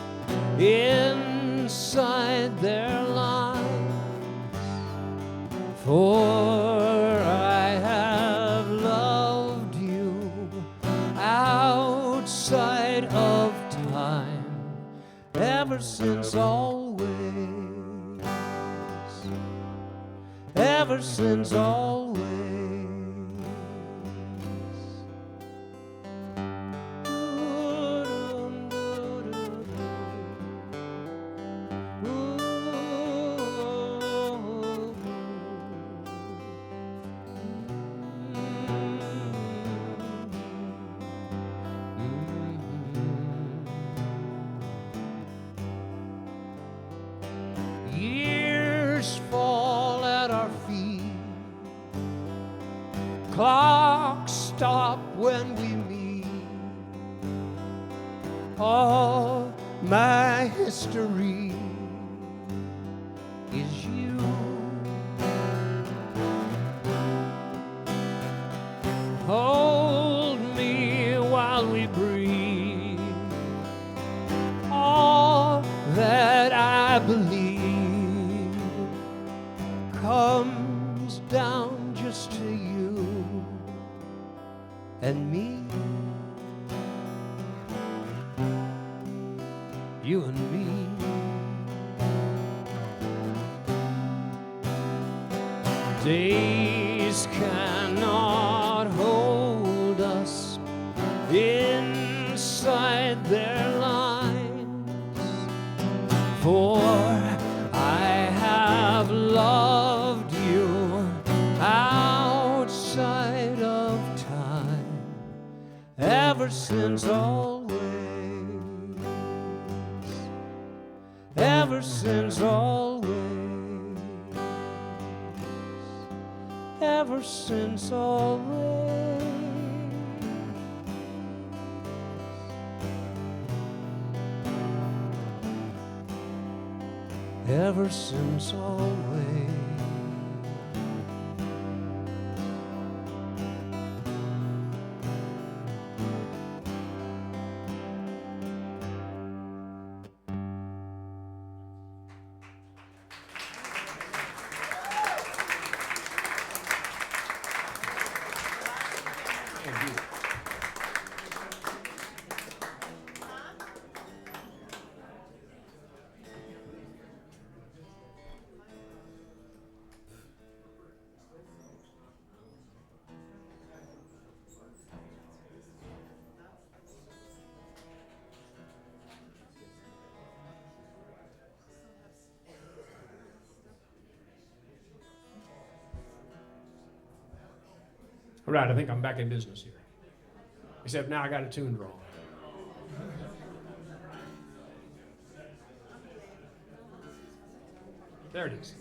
[SPEAKER 2] inside their lines, for of time, ever since always, ever since always. Years fall at our feet, clocks stop when we meet. All my history is you. Hold me while we breathe. All that I believe comes down just to you and me, you and me. Days cannot hold us inside their lines, for I have loved you outside of time, ever since always, ever since always, ever since always. Ever since always.
[SPEAKER 1] All right, I think I'm back in business here. Except now I got it tuned wrong. There it is.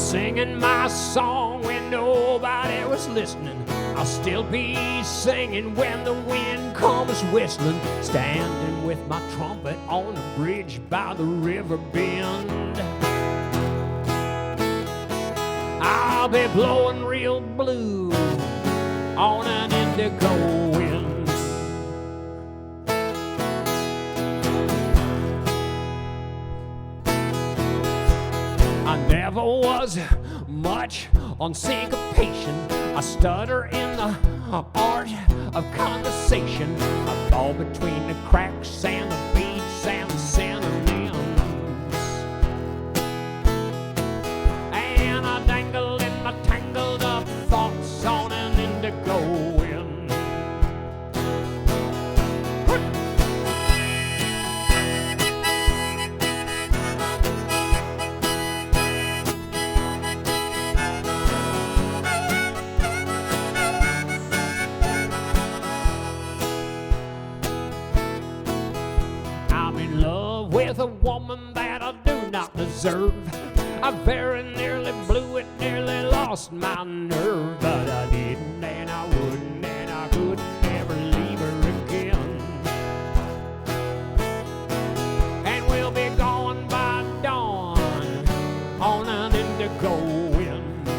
[SPEAKER 2] singing my song when nobody was listening. I'll still be singing when the wind comes whistling, standing with my trumpet on the bridge by the river bend. I'll be blowing real blue on an indigo wind. I never was much on syncopation. I stutter in the art of conversation. I fall between the cracks and the beats and the synonyms. And I dangle in my tangled up thoughts on an indigo wind. With a woman that I do not deserve. I very nearly blew it, nearly lost my nerve, but I didn't and I wouldn't and I couldn't ever leave her again. And we'll be gone by dawn on an indigo wind.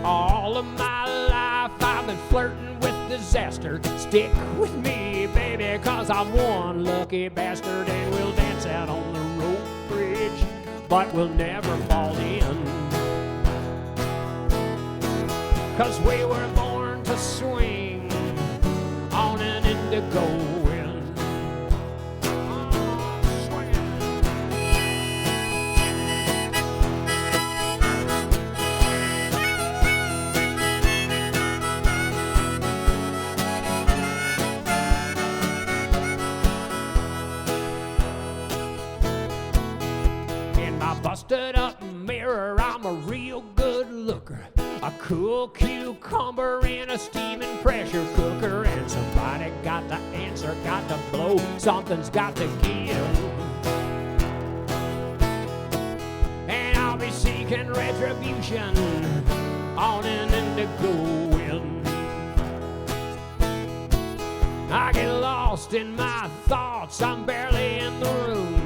[SPEAKER 2] All of my life I've been flirting with disaster. Stick with me, baby, 'cause I'm one lucky bastard, and we'll dance out on the rope bridge, but we'll never fall in. 'Cause we were born to swing on an indigo wind. Oh, swing. Busted up mirror, I'm a real good looker, a cool cucumber in a steaming pressure cooker, and somebody got to answer, got to blow, something's got to give. And I'll be seeking retribution on an indigo wind. I get lost in my thoughts, I'm barely in the room.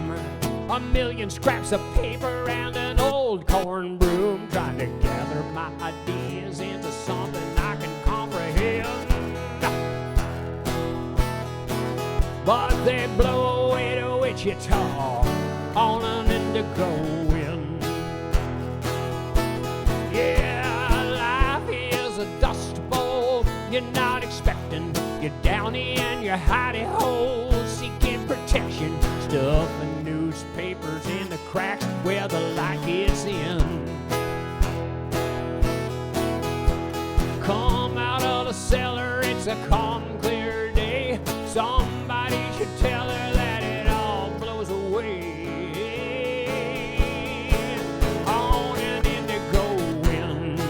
[SPEAKER 2] A million scraps of paper and an old corn broom, trying to gather my ideas into something I can comprehend. But they blow away to Wichita on an indigo wind. Yeah, life is a dust bowl you're not expecting. You're down in your hidey hole, seeking protection, stuffing newspapers in the cracks where the light gets in. Come out of the cellar, it's a calm, clear day. Somebody should tell her that it all blows away on an indigo wind.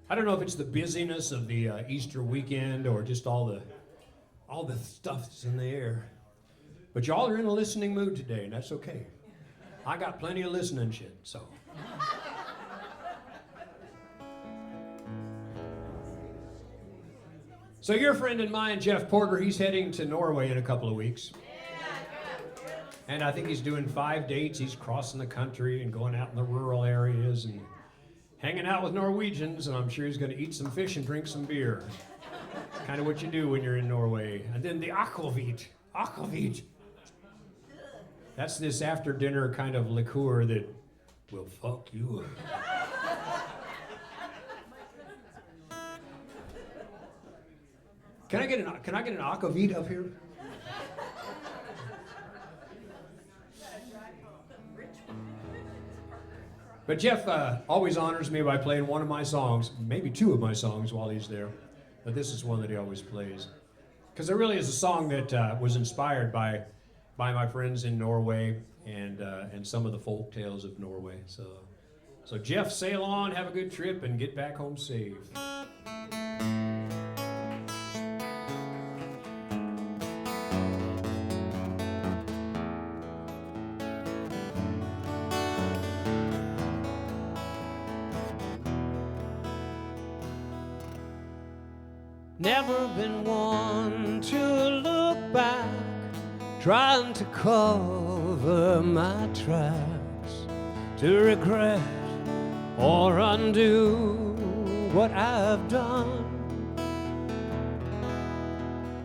[SPEAKER 1] I don't know if it's the busyness of the Easter weekend or just all the stuff that's in the air, but y'all are in a listening mood today, and that's okay. I got plenty of listening shit, so. So your friend and mine, Jeff Porter, he's heading to Norway in a couple of weeks. And I think he's doing 5 dates. He's crossing the country and going out in the rural areas and hanging out with Norwegians, and I'm sure he's going to eat some fish and drink some beer. Kind of what you do when you're in Norway. And then the aquavit. Aquavit. That's this after dinner kind of liqueur that will fuck you up. Can I get an aquavit up here? But Jeff always honors me by playing one of my songs, maybe two of my songs while he's there. But this is one that he always plays. Because it really is a song that was inspired by my friends in Norway and some of the folk tales of Norway. So Jeff, sail on, have a good trip, and get back home safe.
[SPEAKER 2] Never been one to look back, trying to cover my tracks, to regret or undo what I've done.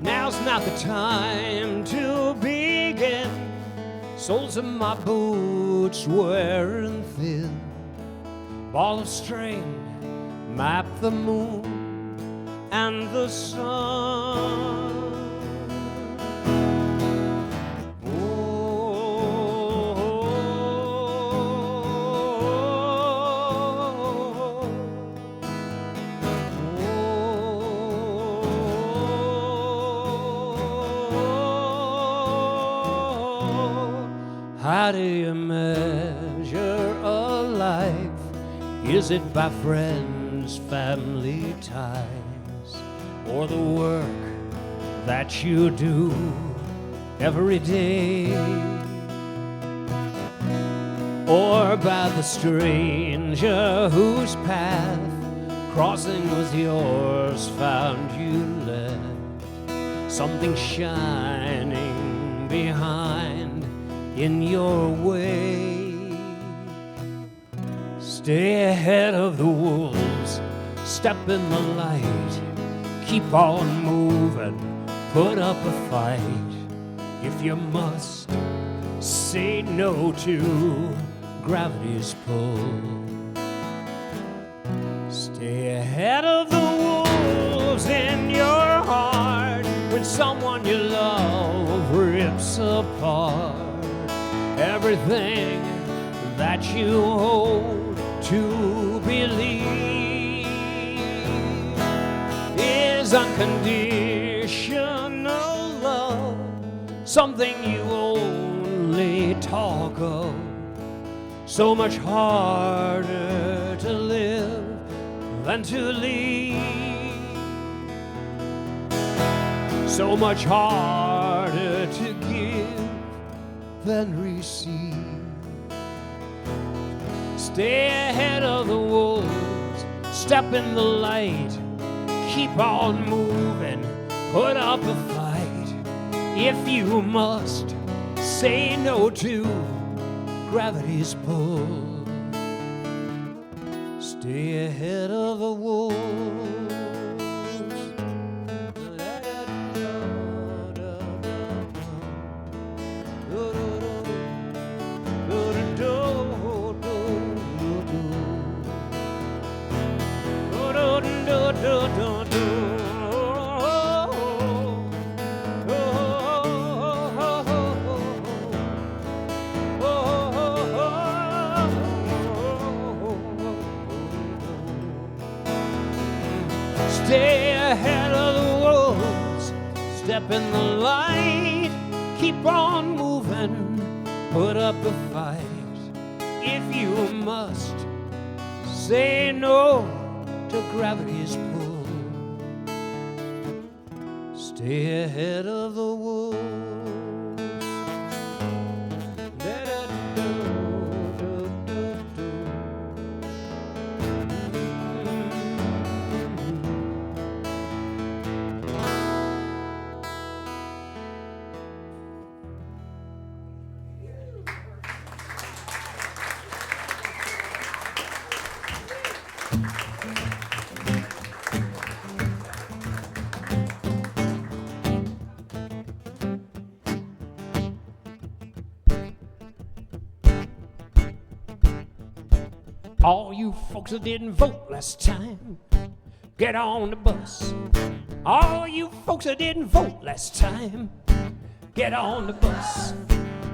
[SPEAKER 2] Now's not the time to begin, soles of my boots wearing thin, ball of string, map the moon and the sun. How do you measure a life? Is it by friends, family ties, or the work that you do every day, or by the stranger whose path crossing with yours found you left something shining behind in your way? Stay ahead of the wolves, step in the light, keep on moving, put up a fight. If you must, say no to gravity's pull. Stay ahead of the wolves in your heart when someone you love rips apart everything that you hold to believe is unconditional love, something you only talk of. So much harder to live than to leave, so much harder to give than receive. Stay ahead of the wolves, step in the light, keep on moving, put up a fight. If you must, say no to gravity's pull. Stay ahead of the wolves. Stay ahead of the wolves, step in the light, keep on moving, put up a fight. If you must, say no to gravity's pull. Stay ahead of the wolves. All you folks that didn't vote last time, get on the bus. All you folks that didn't vote last time, get on the bus.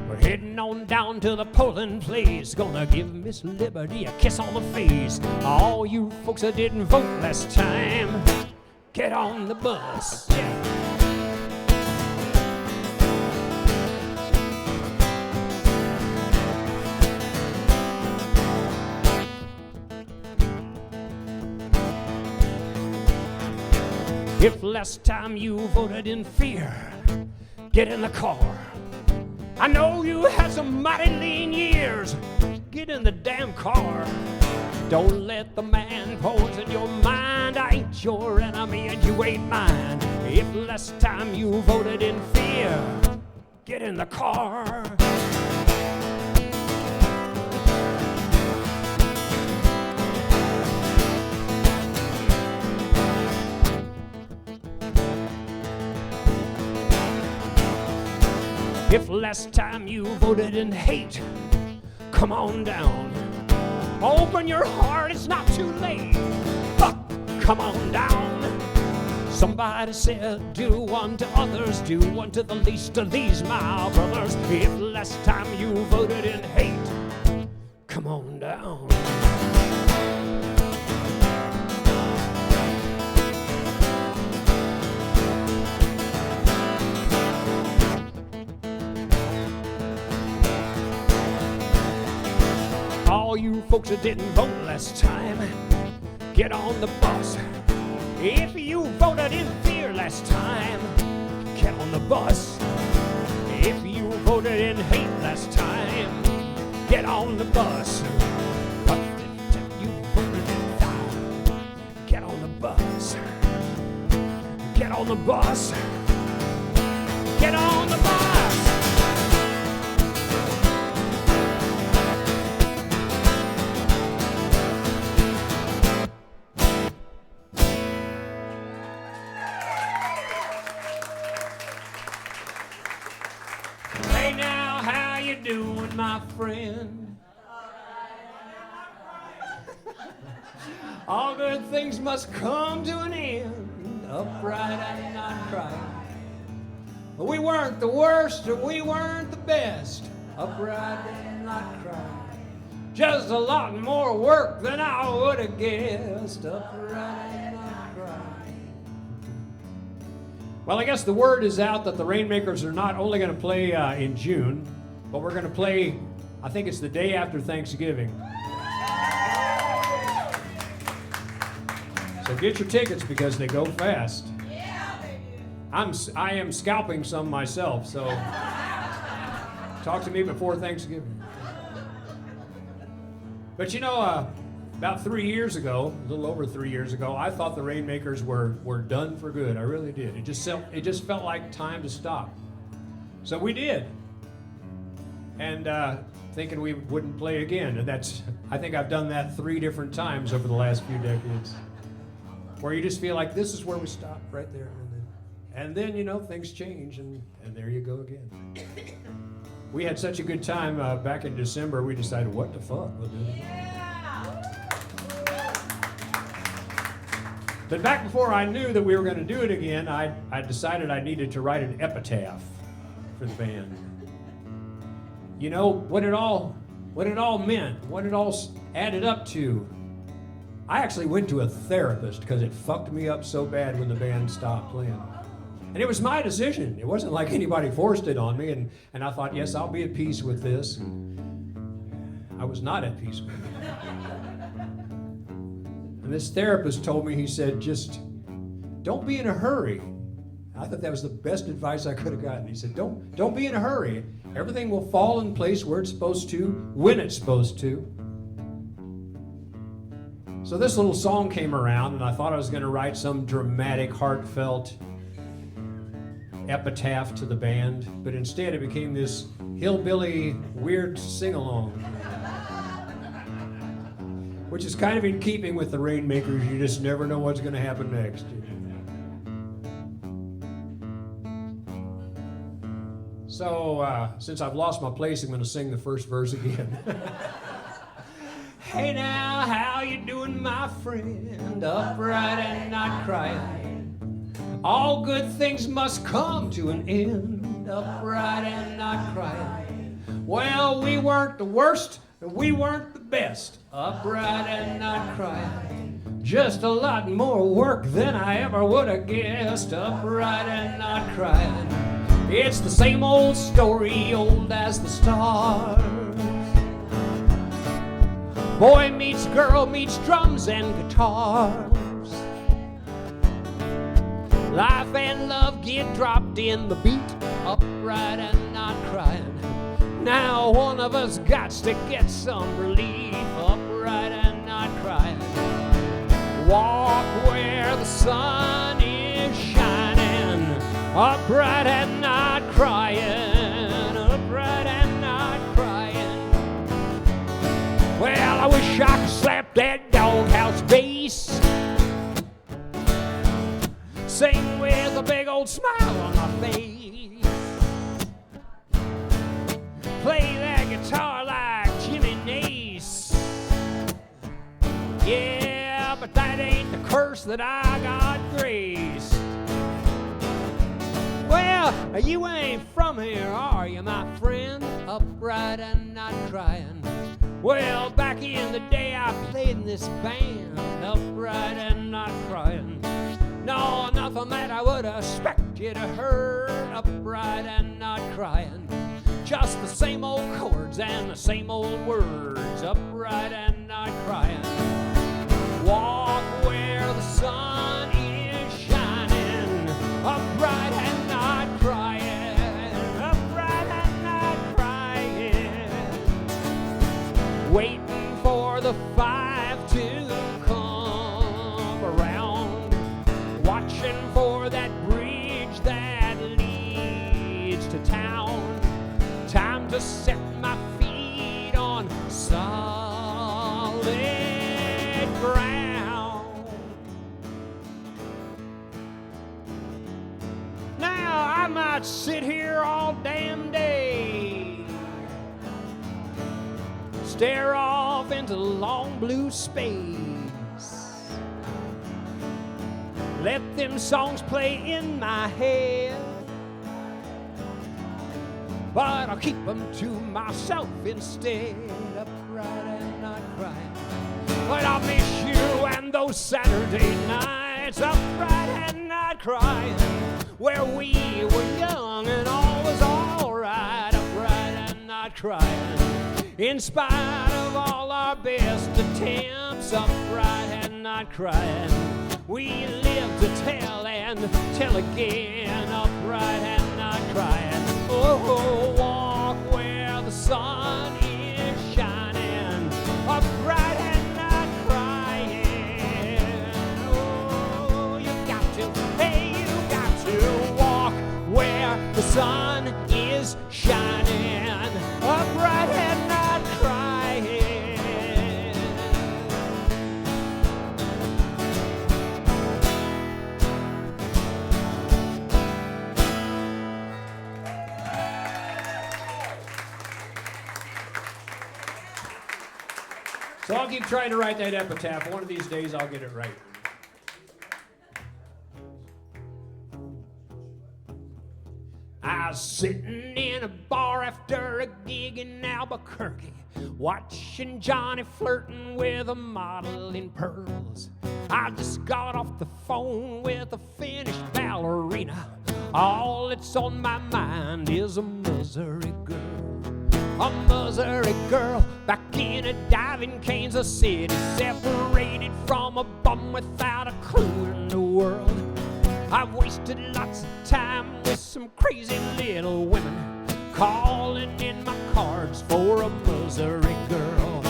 [SPEAKER 2] We're heading on down to the polling place. Gonna give Miss Liberty a kiss on the face. All you folks that didn't vote last time, get on the bus. Yeah. If last time you voted in fear, get in the car. I know you had some mighty lean years. Get in the damn car. Don't let the man pose in your mind. I ain't your enemy and you ain't mine. If last time you voted in fear, get in the car. If last time you voted in hate, come on down. Open your heart, it's not too late. Come on down. Somebody said, do unto others, do unto the least of these my brothers. If last time you voted in hate, come on down. All you folks that didn't vote last time, get on the bus. If you voted in fear last time, get on the bus. If you voted in hate last time, get on the bus. But if you voted in doubt, get on the bus. Get on the bus. Get on the bus. Hey now, how you doing, my friend? All good things must come to an end, upright and not crying. But we weren't the worst, or we weren't the best, upright and not crying. Just a lot more work than I would have guessed, upright and not crying. Well, I guess the word is out that the Rainmakers are not only going to play in June, but we're going to play, I think it's the day after Thanksgiving. So get your tickets because they go fast.
[SPEAKER 3] Yeah, they do.
[SPEAKER 1] I am scalping some myself, so talk to me before Thanksgiving. But you know, about 3 years ago, a little over 3 years ago, I thought the Rainmakers were done for good. I really did. It just felt like time to stop. So we did. And thinking we wouldn't play again. And I think I've done that 3 different times over the last few decades. Where you just feel like this is where we stop, right there. And then you know, things change, and there you go again. We had such a good time back in December, we decided, what the fuck, we'll do it. But back before I knew that we were going to do it again, I decided I needed to write an epitaph for the band. You know, what it all meant, what it all added up to. I actually went to a therapist because it fucked me up so bad when the band stopped playing. And it was my decision. It wasn't like anybody forced it on me, and I thought, yes, I'll be at peace with this. I was not at peace with it. And this therapist told me, he said, just don't be in a hurry. I thought that was the best advice I could have gotten. He said, don't be in a hurry. Everything will fall in place where it's supposed to, when it's supposed to. So this little song came around, and I thought I was going to write some dramatic, heartfelt epitaph to the band, but instead it became this hillbilly, weird sing-along, which is kind of in keeping with the Rainmakers. You just never know what's going to happen next. So, since I've lost my place, I'm going to sing the first verse again. Hey now, how you doing, my friend? Upright and not crying. All good things must come to an end. Upright and not crying. Well, we weren't the worst, and we weren't the best. Upright and not crying. Just a lot more work than I ever would have guessed. Upright and not crying. It's the same old story, old as the stars. Boy meets girl, meets drums and guitars. Life and love get dropped in the beat. Upright and not crying. Now one of us gots to get some relief. Upright and not crying. Walk where the sun is shining. Upright and not crying. Upright and not crying. Well, I wish I could slap that doghouse bass. Sing with a big old smile on my face. Play that guitar like Jimmy Nace. Yeah, but that ain't the curse that I got graced. Well, you ain't from here, are you, my friend? Upright and not crying. Well, back in the day I played in this band. Upright and not crying. No, nothing that I would expect you to hurt. Upright and not crying. Just the same old chords and the same old words. Upright and not crying. Walk where the sun is shining. Upright and not crying. Upright and not crying. Waiting for the 5 to come around. Watching for that bridge that leads to town. Time to set my feet on solid ground. Now I might sit here all damn day, stare off into long blue space, let them songs play in my head, but I'll keep them to myself instead. Upright and not crying. But I'll miss you and those Saturday nights. Upright and not crying. Where we were young and all was alright. Upright and not crying. In spite of all our best attempts. Upright and not crying. We live to tell and tell again. Upright and not crying. Oh, walk where the sun is shining. Upright and not crying. Oh, you got to, hey, you got to walk where the sun is shining. Upright and not crying. So I'll keep trying to write that epitaph. One of these days I'll get it right. I was sitting in a bar after a gig in Albuquerque, watching Johnny flirting with a model in pearls. I just got off the phone with a finished ballerina. All that's on my mind is a Missouri girl. A Missouri girl back in a dive in Kansas City, separated from a bum without a clue in the world. I've wasted lots of time with some crazy little women, calling in my cards for a Missouri girl.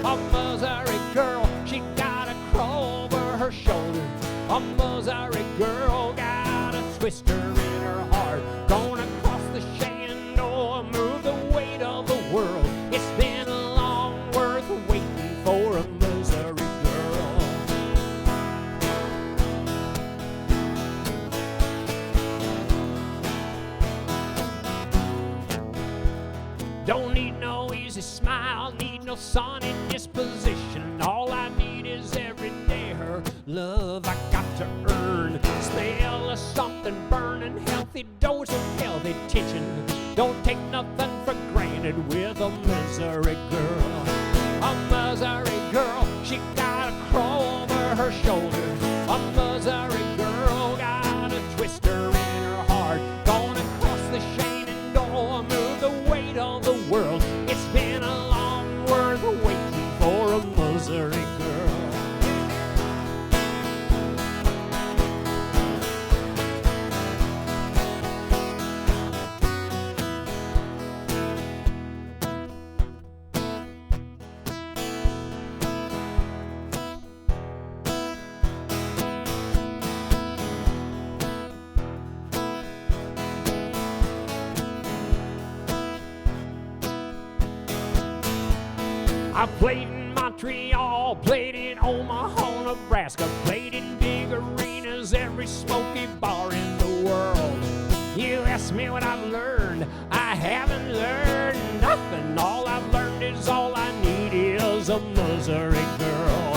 [SPEAKER 1] A Missouri girl, she got a crow over her shoulder. A Missouri girl got a twister in her heart. Gonna cross the Shenandoah, move the weight of the world. It's been long worth waiting for a Missouri girl. Don't need no easy smile, need no sunny disposition. All I need is every day her love I got to earn. Smell of something burning, healthy dose of healthy tension. Don't take nothing for granted with
[SPEAKER 2] I played in Montreal, played in Omaha, Nebraska, played in big arenas, every smoky bar in the world. You ask me what I've learned, I haven't learned nothing. All I've learned is all I need is a Missouri girl.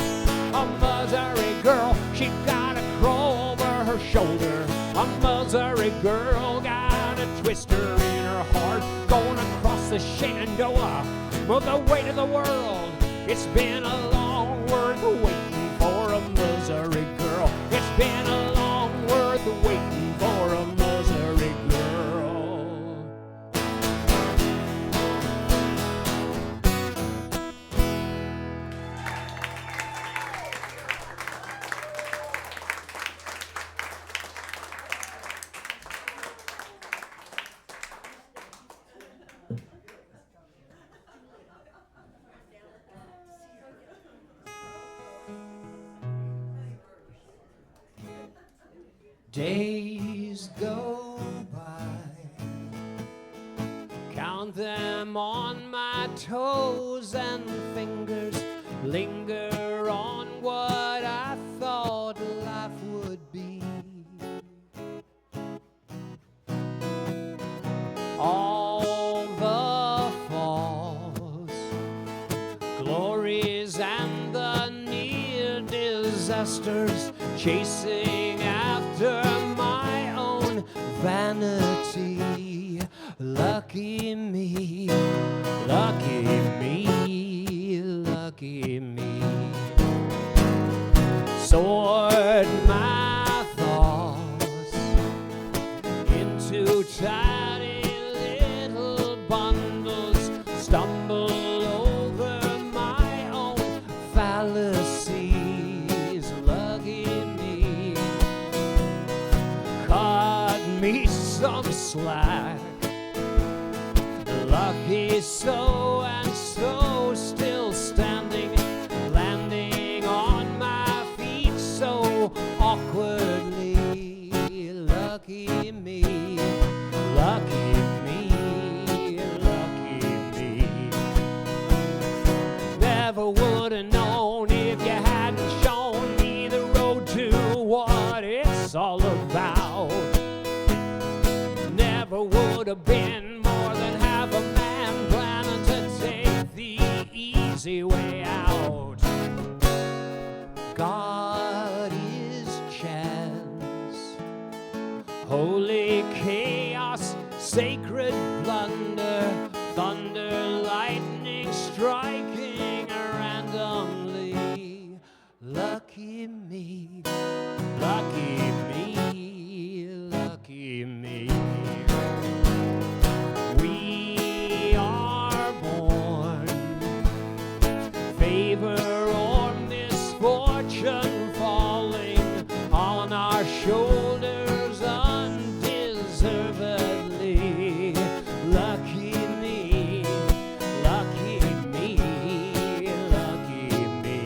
[SPEAKER 2] A Missouri girl, she got a crow over her shoulder. A Missouri girl got a twister in her heart, going across the Shenandoah, move the weight of the world. It's been a long worth waiting for a Missouri girl. It's been a long worth waiting for a Missouri girl.
[SPEAKER 1] Days go by,
[SPEAKER 2] Count them on my toes, and fingers linger on what I thought life would be. All the falls, glories, and the near disasters, chasing after my own vanity. Lucky me, lucky me, lucky me. Sort my thoughts into tiny little bundles, stumble over my own fallacies. Lucky me, cut me some slack. Lucky so and so, still standing, landing on my feet so awkwardly. Lucky me, lucky me, lucky me. Never would have known if you hadn't shown me the road to what it's all about. Never would have been more than half a man planning to take the easy way out. God is chance, holy chaos, sacred blunder, thunder, lightning striking randomly. Lucky me, lucky me, lucky me. We are born, favor or misfortune falling on our shoulders undeservedly. Lucky me, lucky me, lucky me.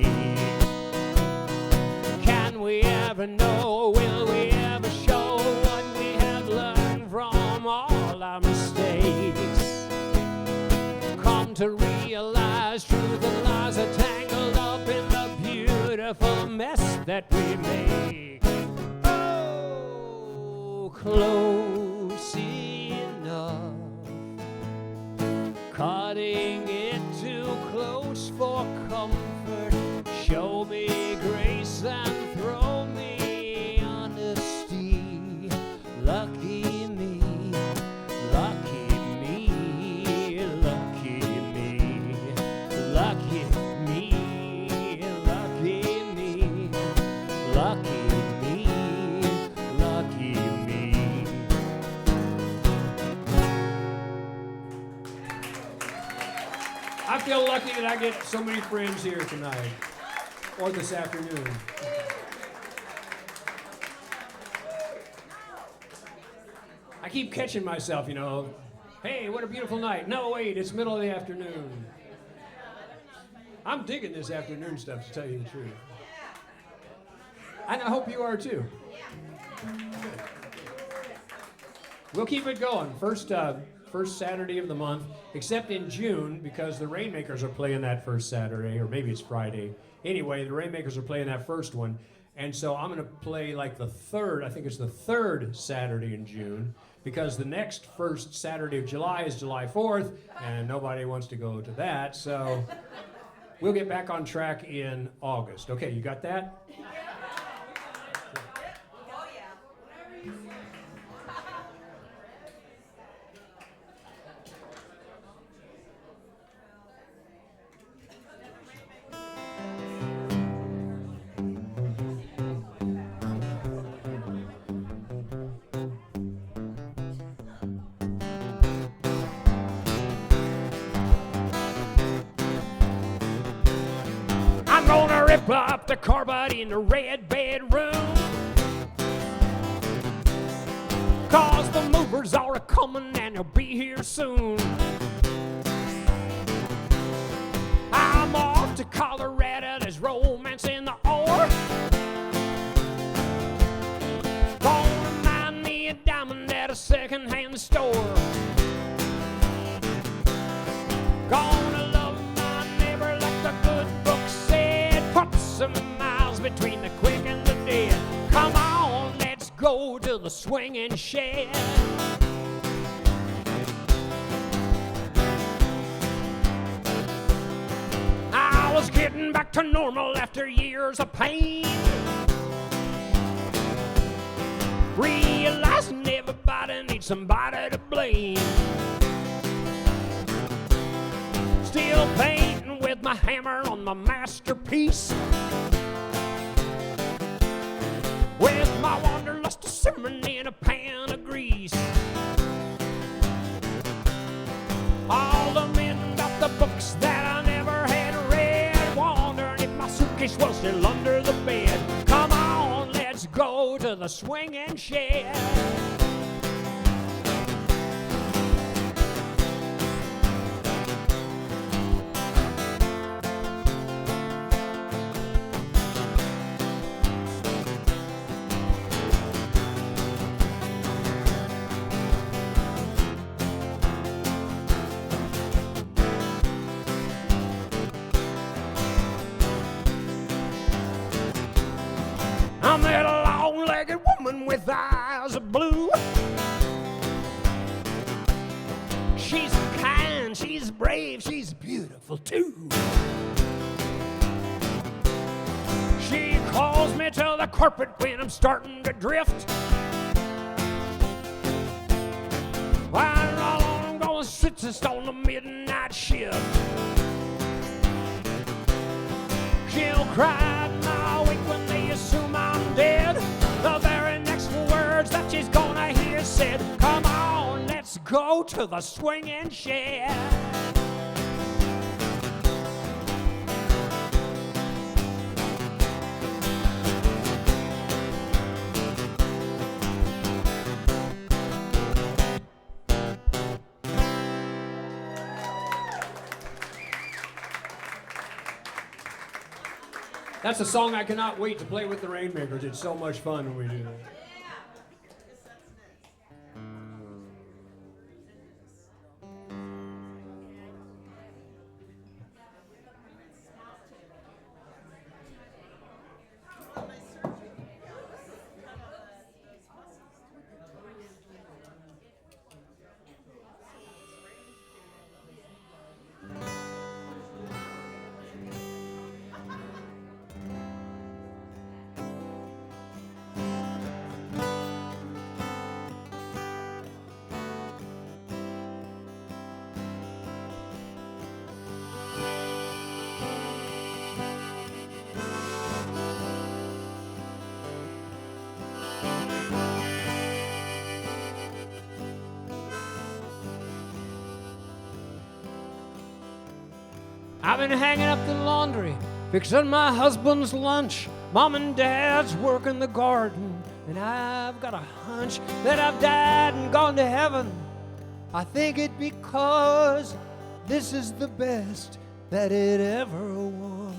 [SPEAKER 2] Can we ever know, will we ever show what we have learned from all our mistakes? Come to realize truth and lies are tangled up in the beautiful mess that we make. Oh, close enough, cutting it too close for comfort. Show me grace and throw me honesty. Lucky me, lucky me, lucky me, lucky me, lucky me, lucky me, lucky me.
[SPEAKER 1] I feel lucky that I get so many friends here tonight, or this afternoon. I keep catching myself, hey, what a beautiful night. No, wait, it's middle of the afternoon. I'm digging this afternoon stuff, to tell you the truth. And I hope you are too. Good. We'll keep it going. First, first Saturday of the month, except in June because the Rainmakers are playing that first Saturday, or maybe it's Friday. Anyway, the Rainmakers are playing that first one. And so I'm going to play like the third, I think it's the third Saturday in June, because the next first Saturday of July is July 4th, and nobody wants to go to that. So we'll get back on track in August. Okay, you got that?
[SPEAKER 3] Oh, yeah.
[SPEAKER 2] I'm gonna rip up the carpet in the red bedroom, 'cause the movers are a-coming and they'll be here soon. I'm off to Colorado, there's romance in the ore. Gonna find me a diamond at a second-hand store. Gonna love my neighbor like the good book said. Put some miles between the quick and the dead. Come on, let's go to the swinging shed. I was getting back to normal after years of pain, realizing everybody needs somebody to blame. Still painting with my hammer on my masterpiece, with my wanderlust simmering in a pan of grease. All the men about the books that I never had read, wondering if my suitcase was still under the bed. Come on, let's go to the swinging shed. I met a long-legged woman with eyes of blue. She's kind, she's brave, she's beautiful too. She calls me to the carpet when I'm starting to drift. While I'm gonna sit just on the midnight shift. She'll cry at my wake when they assume I'm dead. The very next words that she's gonna hear said, come on, let's go to the swinging shed.
[SPEAKER 1] That's a song I cannot wait to play with the Rainmakers. It's so much fun when we do that.
[SPEAKER 2] I've been hanging up the laundry, fixing my husband's lunch. Mom and Dad's working the garden, and I've got a hunch that I've died and gone to heaven. I think it because this is the best that it ever was.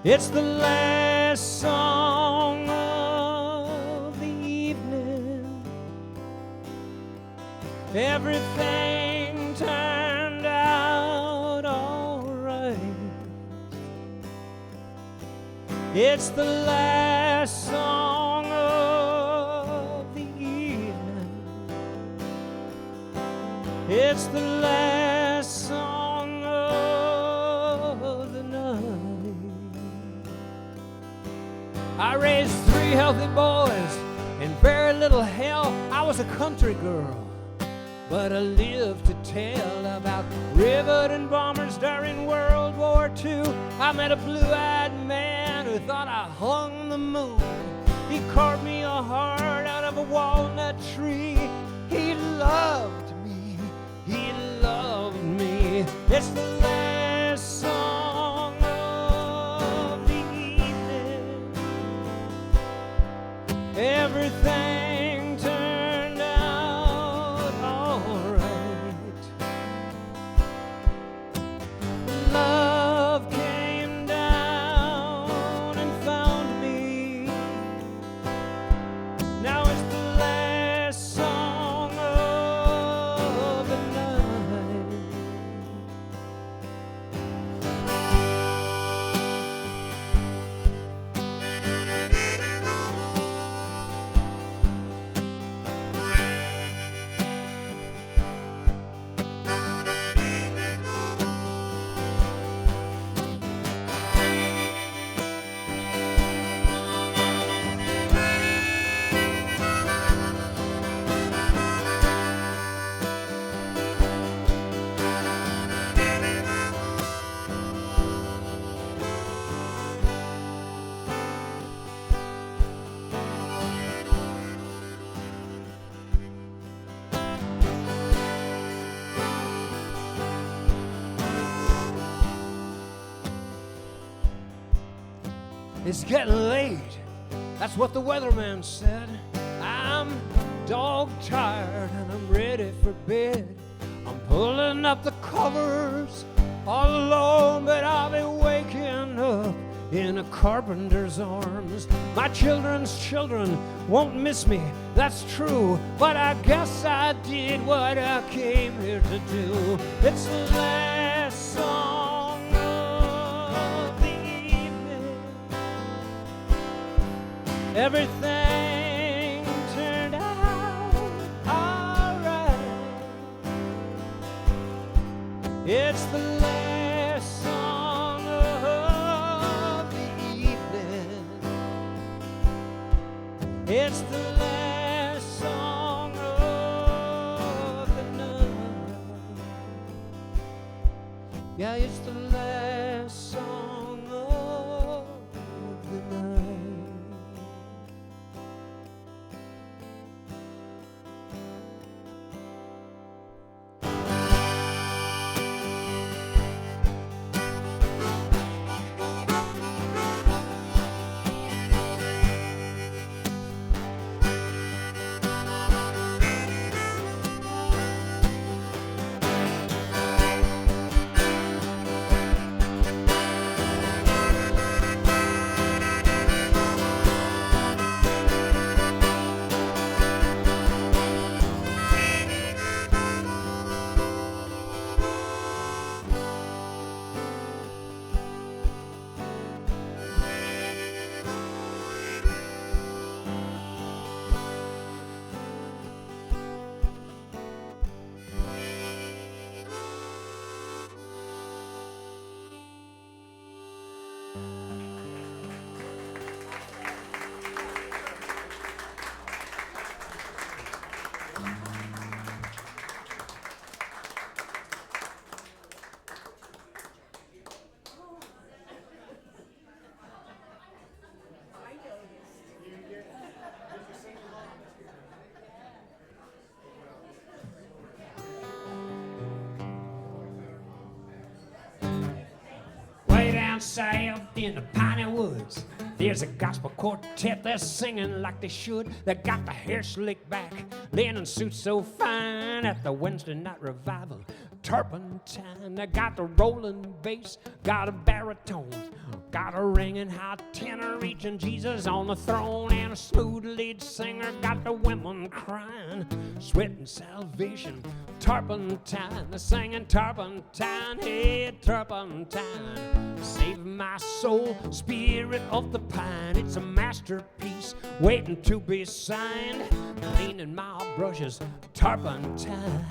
[SPEAKER 2] It's the last song of the evening, everything turned out all right. It's the last song of the evening. It's the last song of the night. I raised 3 healthy boys and very little hell. I was a country girl, but I lived to tell about riveting bombers during World War II. I met a blue-eyed man who thought I hung the moon. He carved me a heart out of a walnut tree. He loved me, he loved me. It's the last song of the evening. Everything turned out all right. Love came down and found me. Now it's the last song of the night. It's getting late, that's what the weatherman said. I'm dog-tired and I'm ready for bed. I'm pulling up the covers all alone, but I'll be waking up in a carpenter's arms. My children's children won't miss me, that's true, but I guess I did what I came here to do. It's the last song of the evening. Everything turned out all right. It's the last song of the evening. It's the last song of the night. Yeah, it's the last song of the night. South in the piney woods, there's a gospel quartet. They're singing like they should. They got the hair slicked back, linen suits so fine at the Wednesday night revival. turpentine. I got the rolling bass, got a baritone, got a ringing high tenor reaching Jesus on the throne, and a smooth lead singer got the women crying, sweating salvation. Turpentine, singing turpentine, hey turpentine, save my soul, spirit of the pine. It's a masterpiece waiting to be signed, cleaning my brushes, turpentine.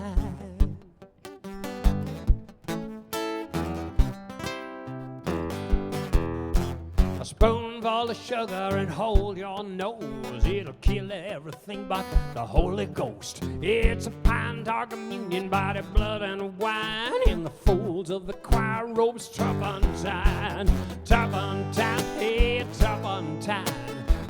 [SPEAKER 2] A spoonful of sugar and hold your nose. It'll kill everything but the Holy Ghost. It's a pine tar communion, body, blood, and wine. In the folds of the choir robes, turpentine. Turpentine, hey, turpentine.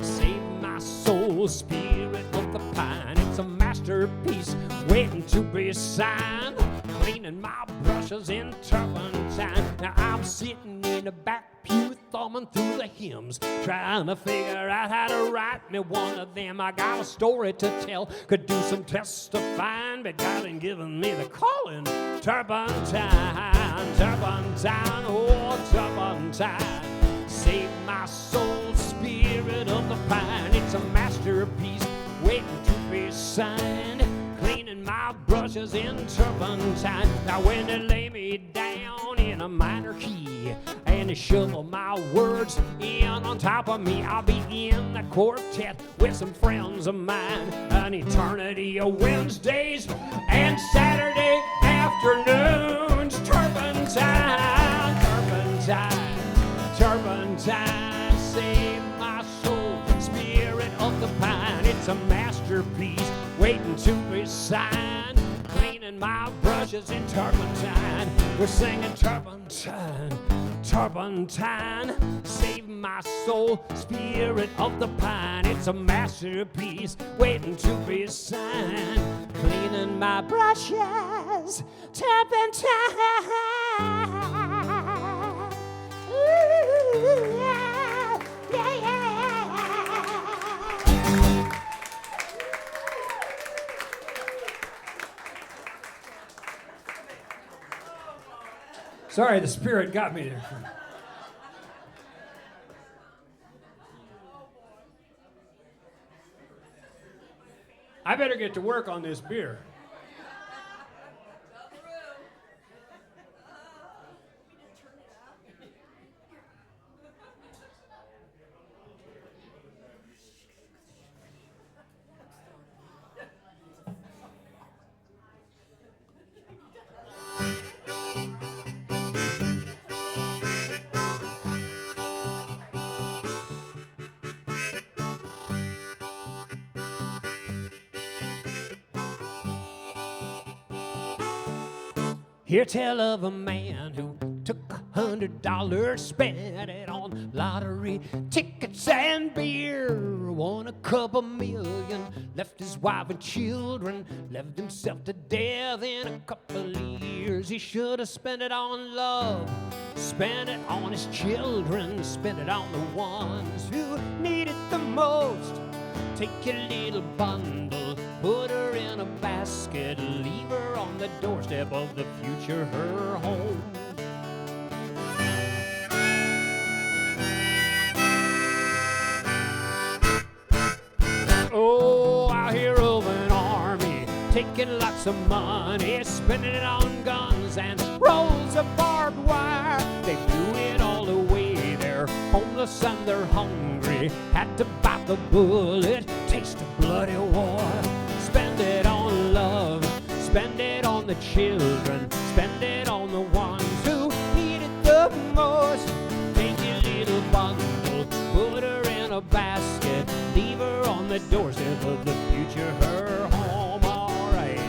[SPEAKER 2] Save my soul, spirit of the pine. It's a masterpiece waiting to be signed. Cleaning my brushes in turpentine. Now I'm sitting in the back pew, thumbing through the hymns, trying to figure out how to write me one of them. I got a story to tell, could do some testifying, but God ain't given me the calling. Turpentine, turpentine, oh turpentine, save my soul, spirit of the pine. It's a masterpiece waiting to be signed, cleaning my brushes in turpentine. Now when they lay me down in a minor key and they shovel my words in on top of me, I'll be in the quartet with some friends of mine. An eternity of Wednesdays and Saturday afternoons. Turpentine, turpentine, turpentine, save my soul, spirit of the pine. It's a masterpiece waiting to be signed, cleaning my brushes in turpentine. We're singing turpentine, turpentine, save my soul, spirit of the pine. It's a masterpiece waiting to be signed, cleaning my brushes, turpentine. Ooh, yeah, yeah, yeah.
[SPEAKER 1] Sorry, the Spirit got me there. I better get to work on this beer.
[SPEAKER 2] Hear tell of a man who took $100, spent it on lottery tickets and beer, won a couple million, left his wife and children, left himself to death in a couple of years. He should have spent it on love, spent it on his children, spent it on the ones who need it the most. Take your little bundle, put her in a basket, leave her on the doorstep of the future, her home. Oh, I hear of an army taking lots of money, spending it on guns and rolls of barbed wire. They blew it all away, they're homeless and they're hungry, had to bite the bullet, taste of bloody war. Spend it on love, spend it on the children, spend it on the ones who need it the most. Take your little bundle, put her in a basket, leave her on the doorstep of the future, her home. All right.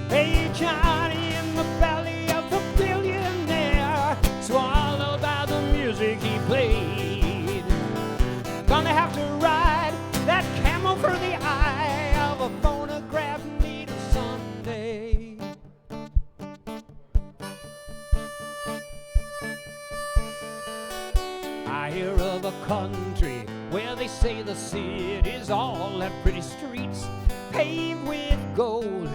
[SPEAKER 2] Hey, Johnny in the belly of the billionaire, swallowed by the music he played. Gonna have to ride that camel for the eye of a phonograph needle someday. spire of a country where they say the cities all have pretty streets paved with gold.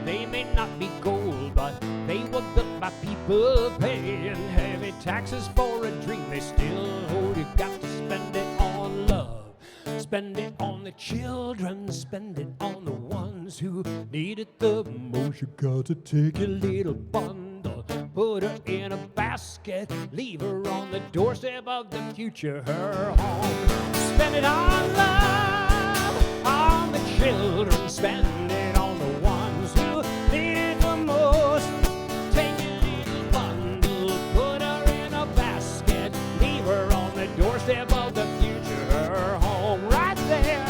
[SPEAKER 2] They may not be gold, but they were built by people paying heavy taxes for a dream they still hold. You got to spend it on love, spend it on the children, spend it on the ones who need it the most. You got to take your little bundle, put her in a basket, leave her on the doorstep of the future, her home. Spend it on love, on the children, spend it on the ones who need it the most. Take your little bundle, put her in a basket, leave her on the doorstep of the future, her home, right there.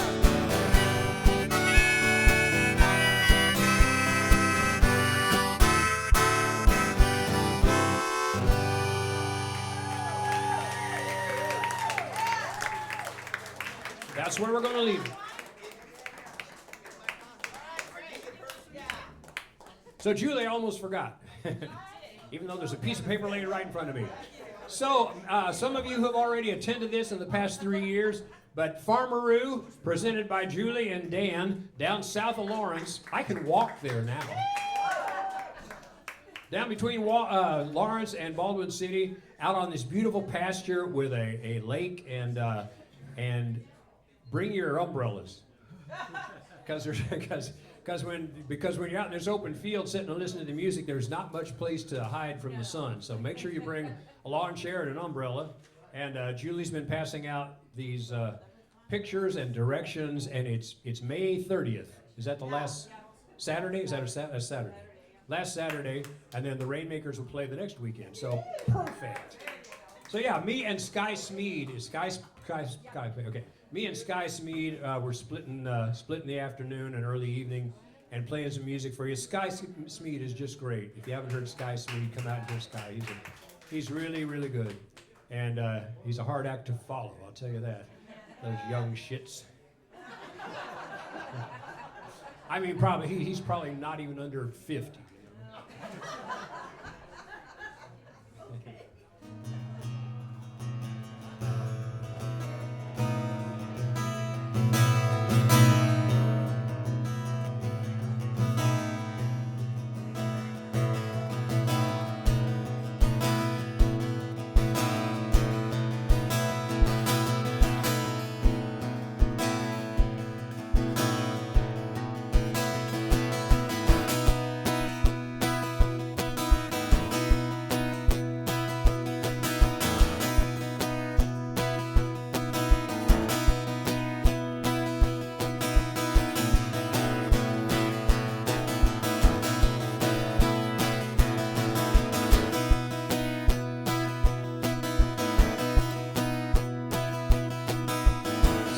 [SPEAKER 1] That's where we're going to leave it. So, Julie, I almost forgot, even though there's a piece of paper laying right in front of me. So, some of you have already attended this in the past 3 years, but Farmeroo, presented by Julie and Dan, down south of Lawrence. I can walk there now. Down between Lawrence and Baldwin City, out on this beautiful pasture with a lake, and bring your umbrellas, because when you're out in this open field sitting and listening to the music, there's not much place to hide from the sun. So make sure you bring a lawn chair and an umbrella. And Julie's been passing out these pictures and directions, and it's May 30th. Is that the last Saturday? Is that a Saturday? Last Saturday, and then the Rainmakers will play the next weekend. So perfect. So yeah, me and Sky Smeed okay. Me and Sky Smeed, we're splitting the afternoon and early evening and playing some music for you. Sky Smeed is just great. If you haven't heard Sky Smeed, come out and hear Sky. He's really, really good. And he's a hard act to follow, I'll tell you that. Those young shits. I mean, he's probably not even under 50.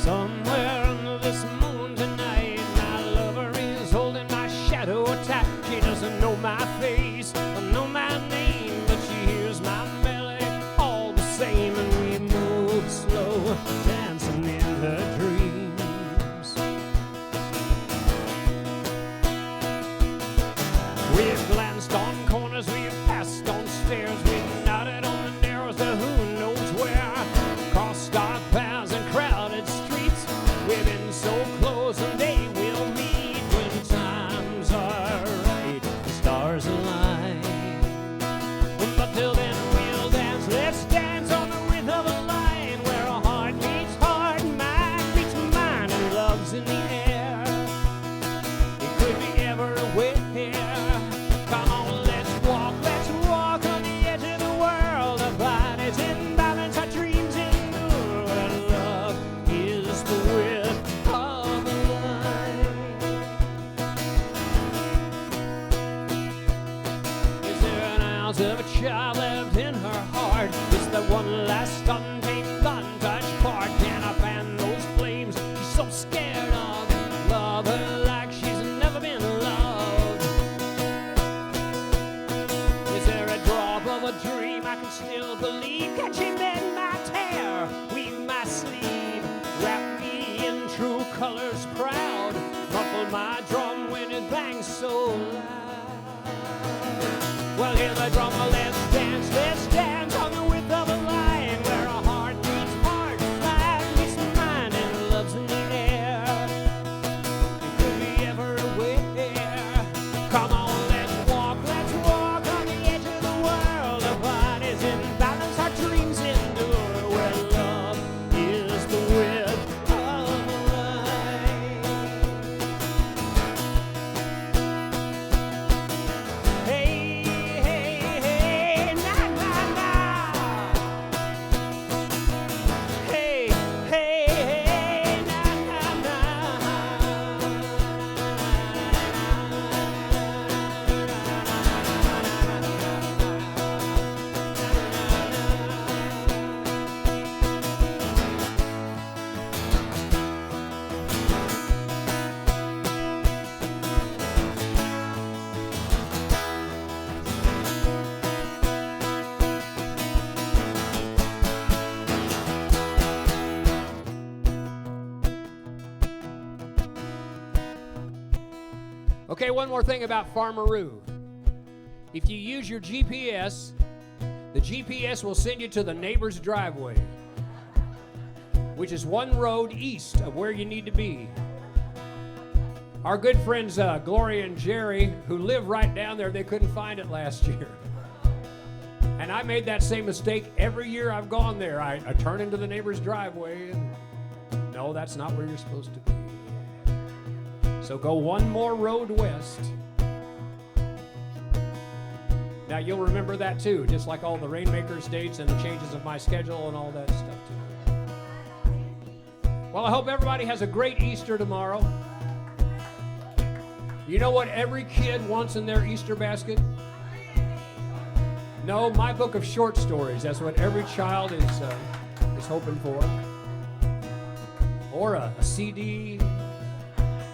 [SPEAKER 2] Somewhere under this moon tonight, my lover is holding my shadow tight. She doesn't know my face or know my name, but she hears my melody all the same, and we move slow, dancing in her dreams. We've glanced on corners, we've passed on stairs, we've nodded on the narrows to who knows where, crossed our paths in crowded streets. We've been so close, and they will meet when times are right, the stars align. But till then we'll dance, let's dance on the width of a line, where a heart meets heart, mind meets mind, and love's in the air. It could be everywhere. Come on, let's walk on the edge of the world. Our bodies in balance, our dreams endure, and love is the width of a line. Is there an ounce of a child left in her heart? Is there one last untamed, untouched part? Can I fan those flames she's so scared of? Love her like she's never been loved. Is there a drop of a dream I can still believe? Can she mend my tear, weave my sleeve, wrap me in true colors proud, muffle my drum when it bangs so loud? Well, hear the drummer, let's dance on the width of a line, where a heart beats Okay, one more thing about Farmeroo. If you use your GPS, the GPS will send you to the neighbor's driveway, which is one road east of where you need to be. Our good friends Gloria and Jerry, who live right down there, they couldn't find it last year. And I made that same mistake every year I've gone there. I turn into the neighbor's driveway, and no, that's not where you're supposed to be. So go one more road west. Now you'll remember that too, just like all the Rainmakers dates and the changes of my schedule and all that stuff too. Well, I hope everybody has a great Easter tomorrow. You know what every kid wants in their Easter basket? No, my book of short stories. That's what every child is hoping for. Or a CD,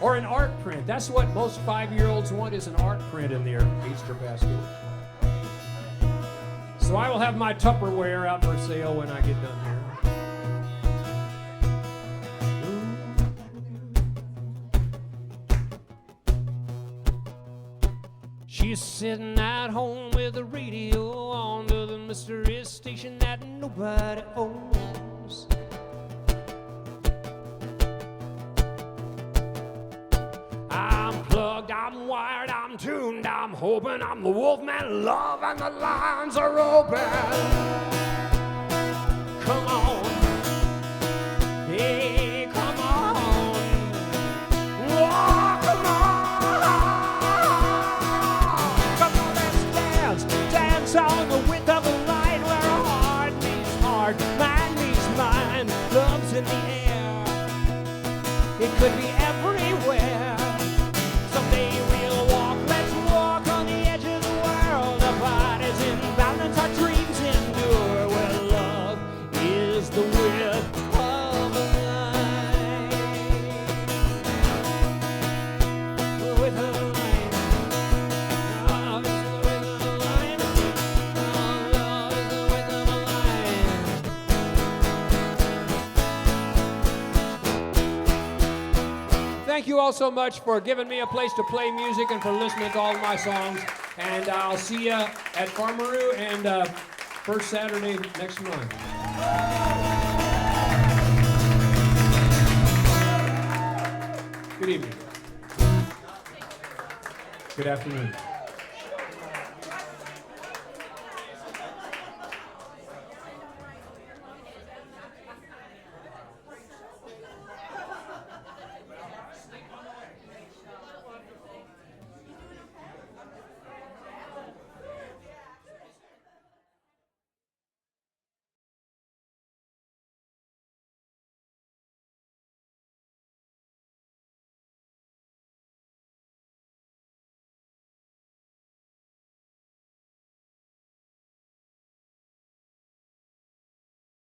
[SPEAKER 2] or an art print. That's what most 5-year-olds want, is an art print in their Easter basket. So I will have my Tupperware out for sale when I get done here. She's sitting at home with the radio on to the mystery station that nobody owns. I'm plugged, I'm wired, I'm tuned, I'm hoping I'm the wolfman love and the lines are open. Come on, hey, come on, oh, come on, let's dance on the width of a line where a heart meets heart, mind meets mind, love's in the air, it could be everywhere. Someday we'll walk, let's walk on the edge of the world. Our bodies in balance, our dreams endure. Where love is the width of a line. The width of a line. Love is the width of a line. Love is the width of a line. Thank you all so much for giving me a place to play music and for listening to all of my songs. And I'll see you at Farmeroo and first Saturday next month. Good evening. Good afternoon.